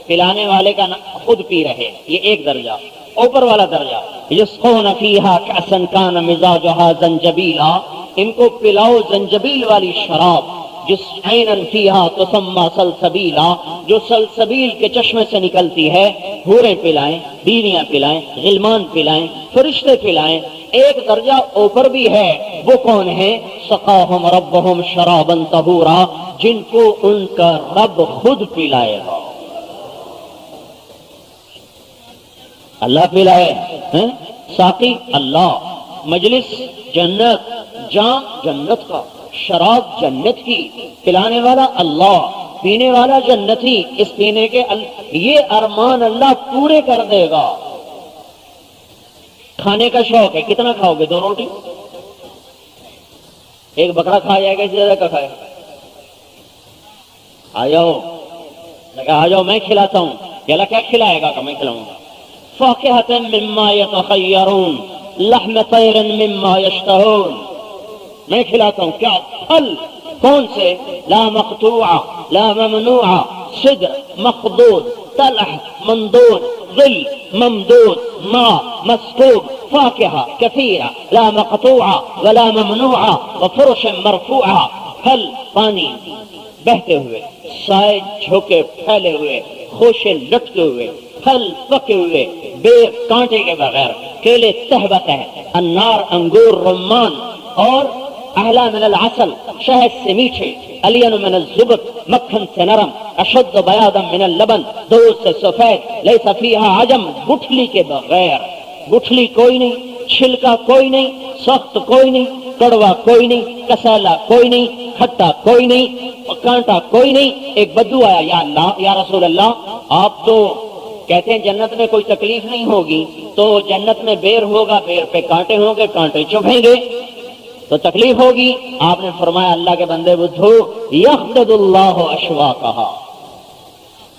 پلانے والے کا خود پی رہے، یہ ایک درجہ۔ اوپر والا درجہ یسقون فیہا کأسا کان مزاجہا زنجبیلا، ان کو پلاؤ زنجبیل والی شراب، جس عینن فیہا تسمی سلسبیلا، جو سلسبیل کے چشمے سے نکلتی ہے، حوریں پلائیں، بیویاں پلائیں، غلمان پلائیں، فرشتے پلائیں۔ ایک درجہ اوپر بھی ہے، وہ کون ہے؟ سقاہم ربہم شرابا طہورا، جن کو ان کا رب خود پلائے گا۔ اللہ پلائے، ساقی اللہ، مجلس جنت، جام جنت کا، شراب جنت کی، پلانے والا اللہ، پینے والا جنتی، اس پینے کے یہ ارمان اللہ پورے کر دے گا۔ کھانے کا شوق ہے، کتنا کھاؤ گے؟ 2 روٹی؟ ایک بکرا کھا جائے گا، اس زیادہ کا کھائے؟ آ جاؤ میں کھلاتا ہوں۔ کہ اللہ کیا کھلائے گا؟ کہ میں کھلاؤں گا۔ فاکہۃ مما یتخیرون، لحم طیر مما یشتہون، میں کھلاتا ہوں۔ کیا پھل؟ کون سے؟ لا مقطوعہ لا ممنوعہ، صدر مخضود طلح مندود ظل ممدود ماء مسکوب، فاکہہ کثیرہ لا مقطوعہ ولا ممنوعہ وفرش مرفوعہ، پھل پانی بہتے ہوئے، سائے جھوکے پھیلے ہوئے، خوشے لٹکے ہوئے، پھل پکے ہوئے، بیر کانٹے کے بغیر، کیلے تہبت ہے، انار انگور رمان، اور احلا من العسل، شہد سے میٹھے، الین من الزبر، مکھن سے نرم، اشد بیاضا من اللبن، دودھ سے سفید، لیس فیہا عجم، گٹھلی کے بغیر، گٹھلی کوئی نہیں، چھلکا کوئی نہیں، سخت کوئی نہیں، کڑوا کوئی نہیں، کسالا کوئی نہیں، کھٹا کوئی نہیں، کانٹا کوئی نہیں۔ ایک بدو آیا، یا اللہ یا رسول اللہ، آپ تو کہتے ہیں جنت میں کوئی تکلیف نہیں ہوگی، تو جنت میں بیر ہوگا، بیر پہ کانٹے ہوں گے، کانٹے چبھیں گے، تو تکلیف ہوگی. آپ نے فرمایا اللہ کے بندے بدھو یخدد اللہ اشواقہا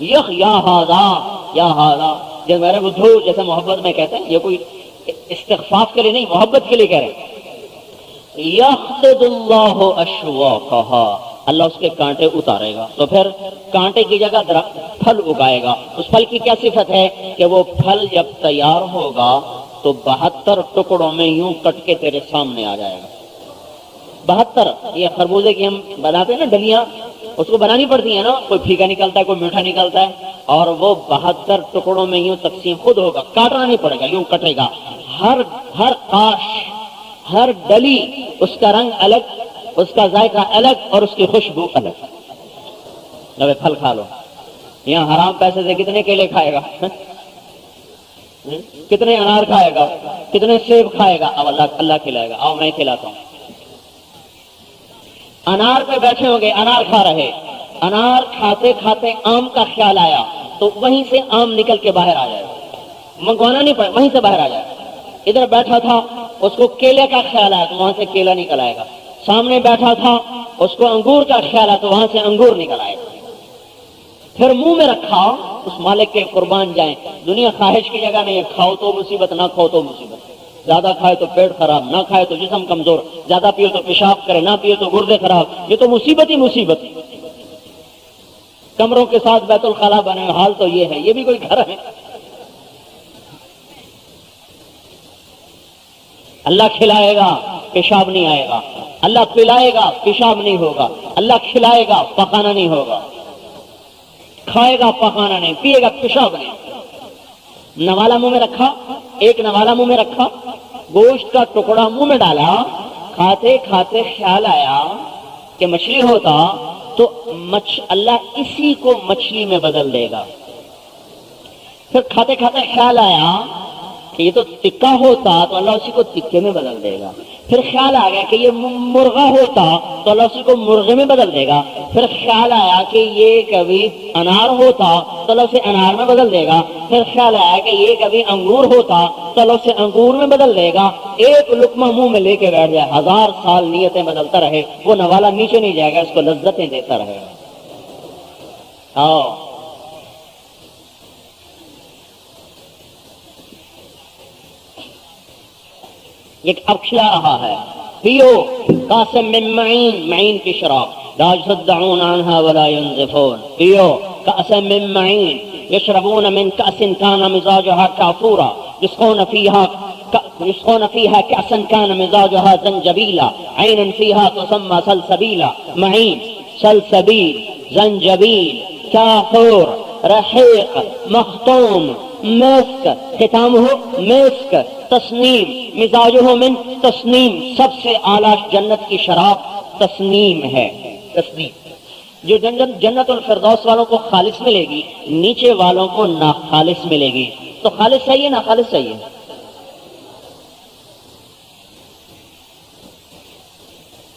یخ یا ہاذا یا ہاذا. جب میرے بدھو جیسے محبت میں کہتے ہیں, یہ کوئی استخفاف کے لیے نہیں, محبت کے لیے کہہ رہے ہیں. یخدد اللہ اشواقہا, اللہ اس کے کانٹے اتارے گا, تو پھر کانٹے کی جگہ پھل اگائے گا. اس پھل کی کیا صفت ہے کہ وہ پھل جب تیار ہوگا تو 72 ٹکڑوں میں یوں کٹ کے تیرے سامنے آ جائے گا. 72, یہ خربوزے کی ہم بناتے ہیں نا ڈلیاں, اس کو بنانی پڑتی ہے نا, کوئی پھیکا نکلتا ہے, کوئی میٹھا نکلتا ہے, اور وہ 72 ٹکڑوں میں یوں تقسیم خود ہوگا, کاٹنا نہیں پڑے گا, یوں کٹے گا. ہر کاش, ہر ڈلی, اس کا رنگ الگ, اس کا ذائقہ الگ, اور اس کی خوشبو الگ. جب پھل کھا لو, یہاں حرام پیسے سے کتنے کیلے کھائے گا, کتنے انار کھائے گا, کتنے سیب کھائے گا. اب اللہ کھلائے گا, آؤ میں کھلاتا ہوں. انار پہ بیٹھے ہوں گے, انار کھا رہے, انار کھاتے کھاتے آم کا خیال آیا تو وہیں سے آم نکل کے باہر آ جائے گا, منگوانا نہیں پڑے, وہیں سے باہر آ جائے گا. ادھر بیٹھا تھا, اس کو کیلے کا خیال آیا تو وہاں سے کیلا نکل آئے گا. سامنے بیٹھا تھا, اس کو انگور کا خیال آیا تو وہاں سے انگور نکل آئے گا. پھر منہ میں رکھا, اس مالک کے قربان جائیں. دنیا خواہش کی جگہ نہیں ہے, کھاؤ تو مصیبت, نہ کھاؤ تو مصیبت. زیادہ کھائے تو پیٹ خراب, نہ کھائے تو جسم کمزور, زیادہ پیو تو پیشاب کرے, نہ پیو تو گردے خراب. یہ تو مصیبت ہی مصیبت. کمروں کے ساتھ بیت الخلا بنے, حال تو یہ ہے, یہ بھی کوئی گھر ہے. اللہ کھلائے گا, پیشاب نہیں آئے گا. اللہ پلائے گا, پیشاب نہیں ہوگا. اللہ کھلائے گا, پکانا نہیں ہوگا. کھائے گا, پکانا نہیں. پیے گا, پیشاب نہیں. نوالا منہ میں رکھا, ایک نوالا منہ میں رکھا, گوشت کا ٹکڑا منہ میں ڈالا, کھاتے کھاتے خیال آیا کہ مچھلی ہوتا تو اللہ اسی کو مچھلی میں بدل دے گا. پھر کھاتے کھاتے خیال آیا کہ یہ تو ٹکا ہوتا تو اللہ اسی کو ٹکے میں بدل دے گا. پھر خیال آ گیا کہ یہ مرغا ہوتا تو اللہ اسی کو مرغے میں بدل دے گا. پھر خیال آیا کہ یہ کبھی انار ہوتا تو اللہ اسے انار میں بدل دے گا. پھر خیال آیا کہ یہ کبھی انگور ہوتا تو اللہ اسے انگور میں بدل دے گا. ایک لقمہ منہ میں لے کے بیٹھ جائے, 1000 سال نیتیں بدلتا رہے, وہ نوالا نیچے نہیں جائے گا, اس کو لذتیں دیتا رہے گا. یہ اب کھلا رہا ہے, پیو قاسم من معین, معین کی شراب, لا يصدعون عنها ولا ينزفون. پیو قاسم من معین, يشربون من كأس كان مزاجها كافورا, يسقون فيها كأسا كان مزاجها زنجبيلا, عينا فيها تسمى سلسبيلا. معین, سلسبیل, زنجبیل, کافور, رحیق, مختوم, مسک, ختامہ مسک, تسنیم, مزاجہ من تسنیم. سب سے اعلیٰ جنت کی شراب تسنیم ہے. تسنیم جو جنت الفردوس والوں کو خالص ملے گی, نیچے والوں کو ناخالص ملے گی. تو خالص چاہیے, ناخالص چاہیے؟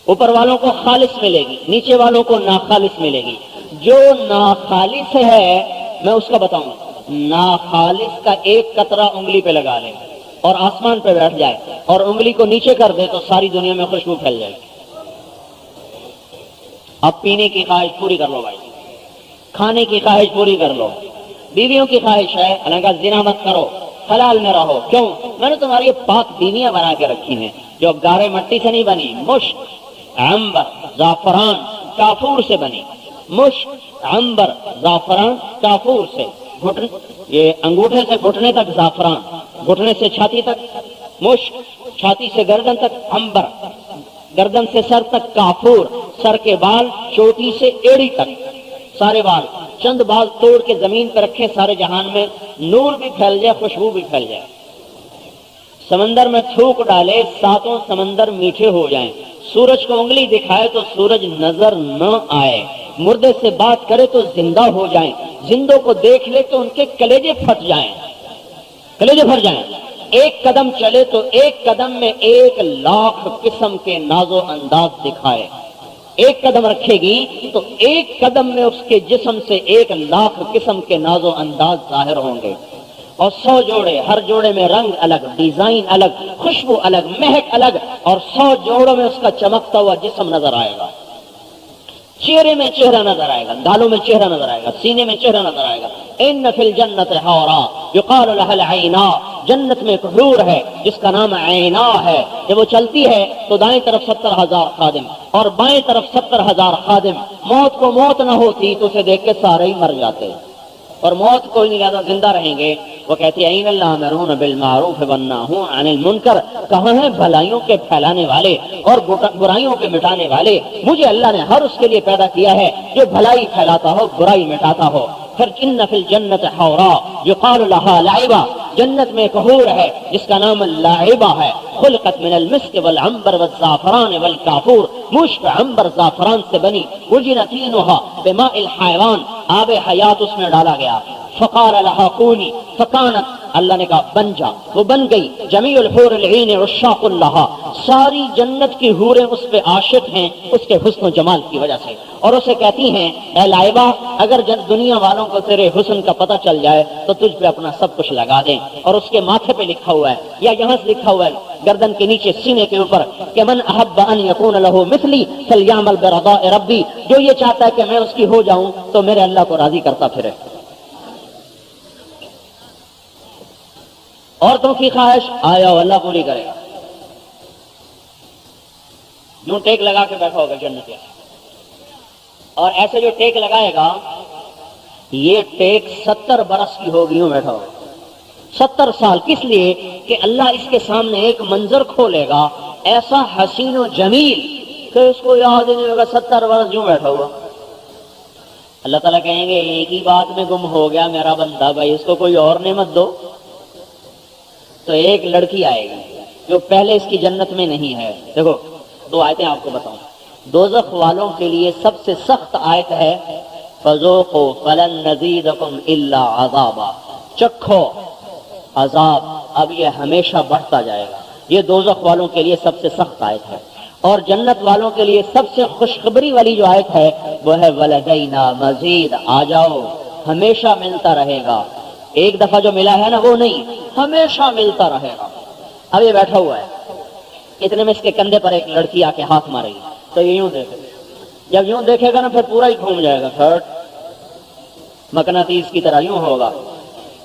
اوپر والوں کو خالص ملے گی, نیچے والوں کو ناخالص ملے گی. جو ناخالص ہے میں اس کا بتاؤں, ناخالص کا ایک قطرہ انگلی پہ لگا لے اور آسمان پہ بیٹھ جائے اور انگلی کو نیچے کر دے تو ساری دنیا میں خوشبو پھیل جائے گی. اب پینے کی خواہش پوری کر لو بھائی, کھانے کی خواہش پوری کر لو. بیویوں کی خواہش ہے, اللہ کا زنا مت کرو, حلال میں رہو. کیوں؟ میں نے تمہاری پاک بیویاں بنا کے رکھی ہیں جو گارے مٹی سے نہیں بنی, مشک, عنبر, زعفران, کافور سے بنی. مشک, عنبر, زعفران, کافور سے. یہ انگوٹھے سے گھٹنے تک زعفران, گھٹنے سے چھاتی تک مشک, چھاتی سے گردن تک عنبر, گردن سے سر تک کافور, سر کے بال چوٹی سے ایڑی تک سارے بال. چند بال توڑ کے زمین پہ رکھے, سارے جہان میں نور بھی پھیل جائے, خوشبو بھی پھیل جائے. سمندر میں تھوک ڈالے, 7 سمندر میٹھے ہو جائیں. سورج کو انگلی دکھائے تو سورج نظر نہ آئے. مردے سے بات کرے تو زندہ ہو جائیں. زندوں کو دیکھ لے تو ان کے کلیجے پھٹ جائیں, کلیجے پھٹ جائیں. ایک قدم چلے تو ایک قدم میں 1,00,000 قسم کے ناز و انداز دکھائے. ایک قدم رکھے گی تو ایک قدم میں اس کے جسم سے 1,00,000 قسم کے ناز و انداز ظاہر ہوں گے. اور 100 جوڑے، ہر جوڑے میں رنگ الگ، ڈیزائن الگ، خوشبو الگ، مہک الگ، اور 100 جوڑوں میں اس کا چمکتا ہوا جسم نظر آئے گا، چہرے میں چہرہ نظر آئے گا، گالوں میں چہرہ نظر آئے گا، سینے میں چہرہ نظر آئے گا۔ ان فی الجنت حورا یقال لها العینا، جنت میں ایک حور ہے جس کا نام عینا ہے، جب وہ چلتی ہے تو دائیں طرف 70,000 خادم اور بائیں طرف 70,000 خادم، موت کو موت نہ ہوتی تو اسے دیکھ کے سارے ہی مر جاتے، اور موت کوئی نہیں زیادہ زندہ رہیں گے۔ وہ کہتی ہے این اللہ امرون بالمعروف والناہون عن المنکر، کہاں ہیں بھلائیوں کے پھیلانے والے اور برائیوں کے مٹانے والے؟ مجھے اللہ نے ہر اس کے لیے پیدا کیا ہے جو بھلائی پھیلاتا ہو، برائی مٹاتا ہو۔ پھر ان فی الجنت حورا یقال لها لعبہ، جنت میں ایک حور ہے جس کا نام لاعبہ ہے، خلقت من المسک والعنبر والزعفران والکافور، مشک، عنبر، زعفران سے بنی، وجن طینها بماء الحیوان، آب حیات اس میں ڈالا گیا۔ فقال لها کونی فکانت، اللہ نے کہا بن جا، وہ بن گئی۔ جمیع الحور العین عشاق لها، ساری جنت کی حوریں اس پہ عاشق ہیں اس کے حسن و جمال کی وجہ سے، اور اسے کہتی ہیں اے لائبہ اگر دنیا والوں کو تیرے حسن کا پتہ چل جائے تو تجھ پہ اپنا سب کچھ لگا دیں۔ اور اس کے ماتھے پہ لکھا ہوا ہے یا یہاں سے لکھا ہوا ہے گردن کے نیچے سینے کے اوپر کہ من احب ان یکون له مثلی فلیعمل برضاء ربی، جو یہ چاہتا ہے کہ میں اس کی ہو جاؤں تو میرے اللہ کو راضی کرتا پھرے۔ عورتوں کی خواہش آیا اللہ پوری کرے گا۔ یوں ٹیک لگا کے بیٹھا ہوگا جنت میں، اور ایسے جو ٹیک لگائے گا یہ ٹیک 70 برس کی ہوگی، یوں بیٹھا ہوگا 70 سال، کس لیے کہ اللہ اس کے سامنے ایک منظر کھولے گا ایسا حسین و جمیل کہ اس کو یاد ہی نہیں ہوگا، 70 برس یوں بیٹھا ہوا۔ اللہ تعالیٰ کہیں گے ایک ہی بات میں گم ہو گیا میرا بندہ، بھائی اس کو کوئی اور نعمت دو۔ تو ایک لڑکی آئے گی جو پہلے اس کی جنت میں نہیں ہے۔ دیکھو 2 آیتیں آپ کو بتاؤں، دوزخ والوں کے لیے سب سے سخت آیت ہے فَذُوقُوا فَلَن نَّزِيدَكُمْ إِلَّا عَذَابًا، چکھو عذاب، اب یہ ہمیشہ بڑھتا جائے گا۔ یہ دوزخ والوں کے لیے سب سے سخت آیت ہے، اور جنت والوں کے لیے سب سے خوشخبری والی جو آیت ہے وہ ہے وَلَدَيْنَا مَزِيدٌ، آ جاؤ ہمیشہ ملتا رہے گا، ایک دفعہ جو ملا ہے نا وہ نہیں، ہمیشہ ملتا رہے گا۔ اب یہ بیٹھا ہوا ہے، اتنے میں اس کے کندھے پر ایک لڑکی آ کے ہاتھ مارے گی تو یہ یوں دیکھے، جب یوں دیکھے گا نا پھر پورا ہی گھوم جائے گا، پھر مقناطیس کی طرح یوں ہوگا،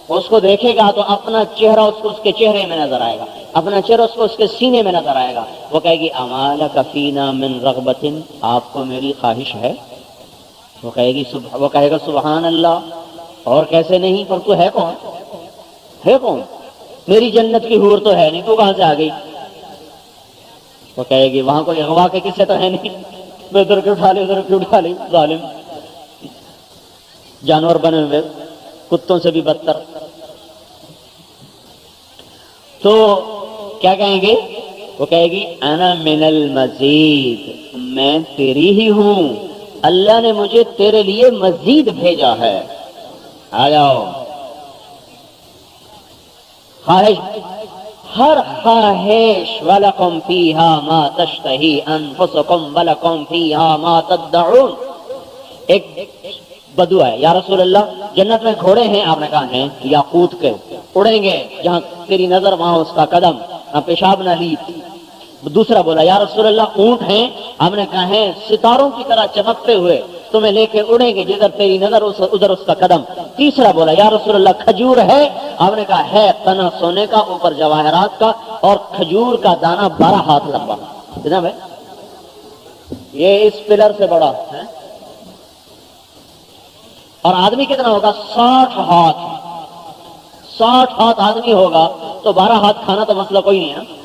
اس کو دیکھے گا تو اپنا چہرہ اس کو اس کے چہرے میں نظر آئے گا، اپنا چہرہ اس کو اس کے سینے میں نظر آئے گا۔ وہ کہے گی امالک فینا من رغبت، آپ کو میری خواہش ہے؟ وہ کہے گا سبحان اللہ، اور کیسے نہیں، پر تو ہے کون؟ ہے کون؟ میری جنت کی حور تو ہے نہیں، تو کہاں سے آ گئی؟ وہ کہے گی وہاں کوئی اغوا کے قصے تو ہے نہیں، میں ادھر کیوں اٹھا لی ادھر کیوں اٹھا لی، ظالم جانور بنے ہوئے، کتوں سے بھی بدتر۔ تو کیا کہیں گے؟ وہ کہے گی انا من المزید، میں تیری ہی ہوں، اللہ نے مجھے تیرے لیے مزید بھیجا ہے، آ جاؤ۔ خواہش، ہر خواہش، وَلَكُمْ فِيهَا مَا تَشْتَهِي أَنفُسُكُمْ وَلَكُمْ فِيهَا مَا تَدَّعُونَ۔ ایک بدو ہے، یا رسول اللہ جنت میں گھوڑے ہیں؟ آپ نے کہا ہیں، یاقوت کے، اڑیں گے جہاں تیری نظر وہاں اس کا قدم، پیشاب نہ لی۔ دوسرا بولا یا رسول اللہ اونٹ ہیں؟ آپ نے کہا ہیں، ستاروں کی طرح چمکتے ہوئے تمہیں لے کے اڑیں گے، جدھر تیری نظر ادھر اس کا قدم۔ تیسرا بولا یا رسول اللہ کھجور ہے؟ آپ نے کہا ہے، تنا سونے کا، اوپر جواہرات کا، اور کھجور کا دانہ 12 ہاتھ لمبا۔ جناب ہے یہ اس پلر سے بڑا ہے، اور آدمی کتنا ہوگا؟ 60 ہاتھ، 60 ہاتھ آدمی ہوگا تو 12 ہاتھ کھانا تو مسئلہ کوئی نہیں ہے۔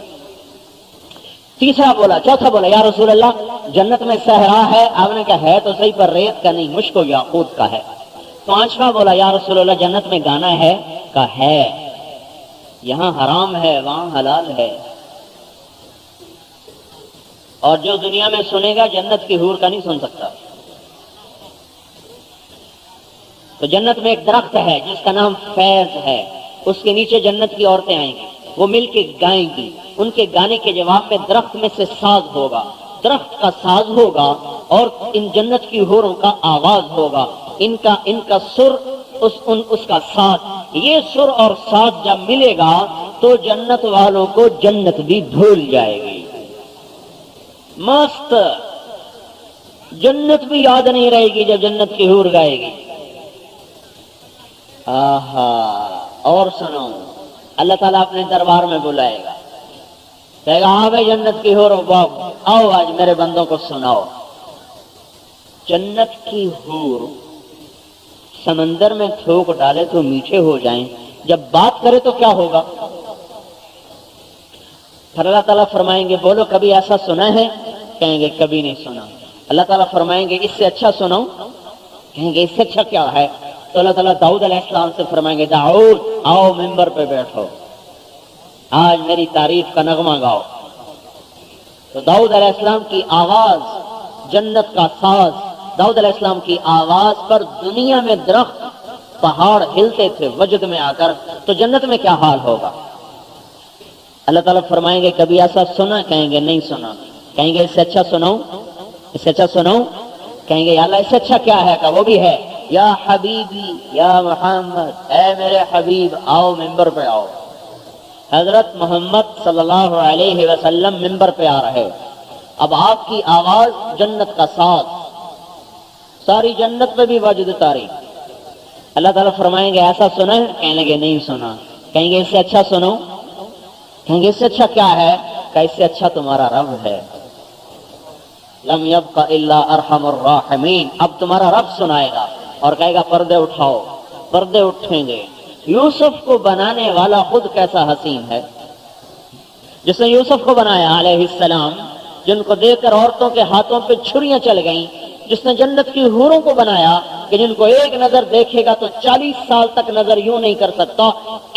تیسرا بولا، چوتھا بولا یا رسول اللہ جنت میں صحرا ہے؟ آپ نے کہا ہے تو صحیح، پر ریت کا نہیں، مشک و یاقوت کا ہے۔ پانچواں بولا یا رسول اللہ جنت میں گانا ہے؟ کہا ہے، یہاں حرام ہے وہاں حلال ہے، اور جو دنیا میں سنے گا جنت کی حور کا نہیں سن سکتا۔ تو جنت میں ایک درخت ہے جس کا نام فیض ہے، اس کے نیچے جنت کی عورتیں آئیں گی، وہ مل کے گائیں گی، ان کے گانے کے جواب میں درخت میں سے ساز ہوگا، درخت کا ساز ہوگا، اور ان جنت کی حوروں کا آواز ہوگا، ان کا سر اس کا ساتھ، یہ سر اور ساتھ جب ملے گا تو جنت والوں کو جنت بھی بھول جائے گی، مست جنت بھی یاد نہیں رہے گی جب جنت کی حور گائے گی۔ آہا، اور سنو، اللہ تعالیٰ اپنے دربار میں بلائے گا، کہے گا ہاں بھائی جنت کی حور آؤ آج میرے بندوں کو سناؤ۔ جنت کی حور سمندر میں تھوک ڈالے تو میٹھے ہو جائیں، جب بات کرے تو کیا ہوگا؟ پھر اللہ تعالیٰ فرمائیں گے بولو کبھی ایسا سنا ہے؟ کہیں گے کبھی نہیں سنا۔ اللہ تعالیٰ فرمائیں گے اس سے اچھا سناؤ؟ کہیں گے اس سے اچھا کیا ہے؟ تو اللہ تعالیٰ داؤد علیہ السلام سے فرمائیں گے داؤد آؤ ممبر پہ بیٹھو، آج میری تعریف کا نغمہ گاؤ۔ تو داؤد علیہ السلام کی آواز، جنت کا ساز، داؤد علیہ السلام کی آواز پر دنیا میں درخت پہاڑ ہلتے تھے وجد میں آ کر، تو جنت میں کیا حال ہوگا؟ اللہ تعالیٰ فرمائیں گے کبھی ایسا سنا؟ کہیں گے نہیں سنا۔ کہیں گے اس سے اچھا سناؤں؟ اس سے اچھا سناؤں؟ کہیں گے یا اللہ اس سے اچھا کیا ہے؟ کہ وہ بھی ہے، یا حبیبی یا محمد، اے میرے حبیب آؤ ممبر پہ آؤ۔ حضرت محمد صلی اللہ علیہ وسلم ممبر پہ آ رہے، اب آپ کی آواز جنت کا ساز، ساری جنت میں بھی وجد طاری۔ اللہ تعالیٰ فرمائیں گے ایسا سنا ہے؟ کہنے لگے نہیں سنا۔ کہیں گے اس سے اچھا سنو؟ کہیں گے اس سے اچھا کیا ہے؟ کہ اس سے اچھا تمہارا رب ہے، لم یبق الا ارحم الراحمین، اب تمہارا رب سنائے گا اور کہے گا پردے اٹھاؤ۔ پردے اٹھیں گے۔ یوسف کو بنانے والا خود کیسا حسین ہے، جس نے یوسف کو بنایا علیہ السلام، جن کو دیکھ کر عورتوں کے ہاتھوں پہ چھریاں چل گئیں، جس نے جنت کی حوروں کو بنایا کہ جن کو ایک نظر دیکھے گا تو 40 سال تک نظر یوں نہیں کر سکتا،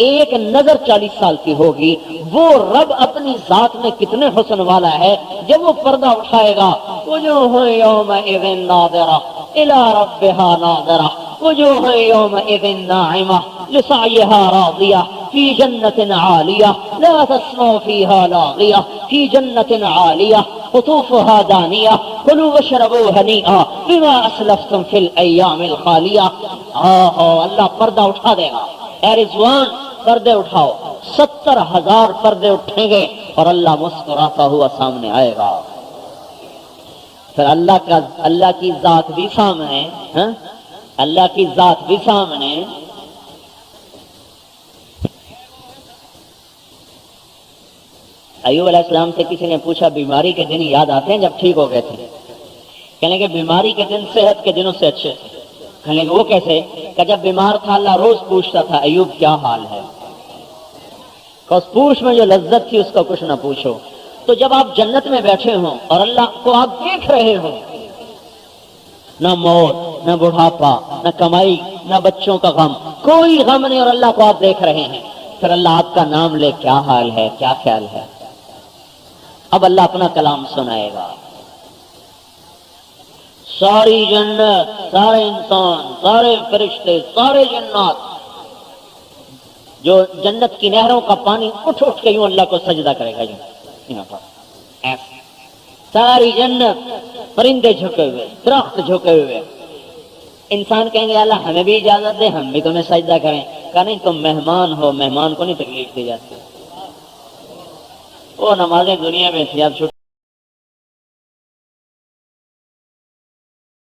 ایک نظر 40 سال کی ہوگی، وہ رب اپنی ذات میں کتنے حسن والا ہے، جب وہ پردہ اٹھائے گا وجوہ یومئذ ناظرہ الی ربہا ناظرہ وجوہ یومئذ ناعمہ لسعیہا راضیہ فی جنت عالیہ لا تسمع فیہا لاغیہ فی جنت عالیہ قطوفها دانیہ کلوا واشربوا ہنیئا بما اسلفتم فی الایام الخالیہ۔ اللہ پردہ اٹھا دے گا، اے رضوان پردے اٹھاؤ، 70,000 پردے اٹھیں گے اور اللہ مسکراتا ہوا سامنے آئے گا۔ پھر اللہ کی ذات بھی سامنے، اللہ کی ذات بھی سامنے۔ ایوب علیہ السلام سے کسی نے پوچھا بیماری کے دن یاد آتے ہیں جب ٹھیک ہو گئے تھے؟ کہنے کہ بیماری کے دن صحت کے دنوں سے اچھے تھے۔ کہنے کہ وہ کیسے؟ کہ جب بیمار تھا اللہ روز پوچھتا تھا ایوب کیا حال ہے، کہ اس پوچھ میں جو لذت تھی اس کا کچھ نہ پوچھو۔ تو جب آپ جنت میں بیٹھے ہوں اور اللہ کو آپ دیکھ رہے ہوں، نہ موت، نہ بڑھاپا، نہ کمائی، نہ بچوں کا غم، کوئی غم نہیں، اور اللہ کو آپ دیکھ رہے ہیں، پھر اللہ آپ کا نام لے کیا حال ہے، کیا خیال ہے؟ اب اللہ اپنا کلام سنائے گا، ساری جنت، سارے انسان، سارے فرشتے، سارے جنات، جو جنت کی نہروں کا پانی اٹھ اٹھ کے یوں اللہ کو سجدہ کرے گا، یہاں پر ایسے ساری جنت، پرندے جھکے ہوئے، درخت جھکے ہوئے۔ انسان کہیں گے اللہ ہمیں بھی اجازت دے، ہم بھی تمہیں سجدہ کریں۔ کہا نہیں، تم مہمان ہو، مہمان کو نہیں تکلیف دی جاتی۔ وہ نمازیں دنیا میں تھی، اب چھوٹ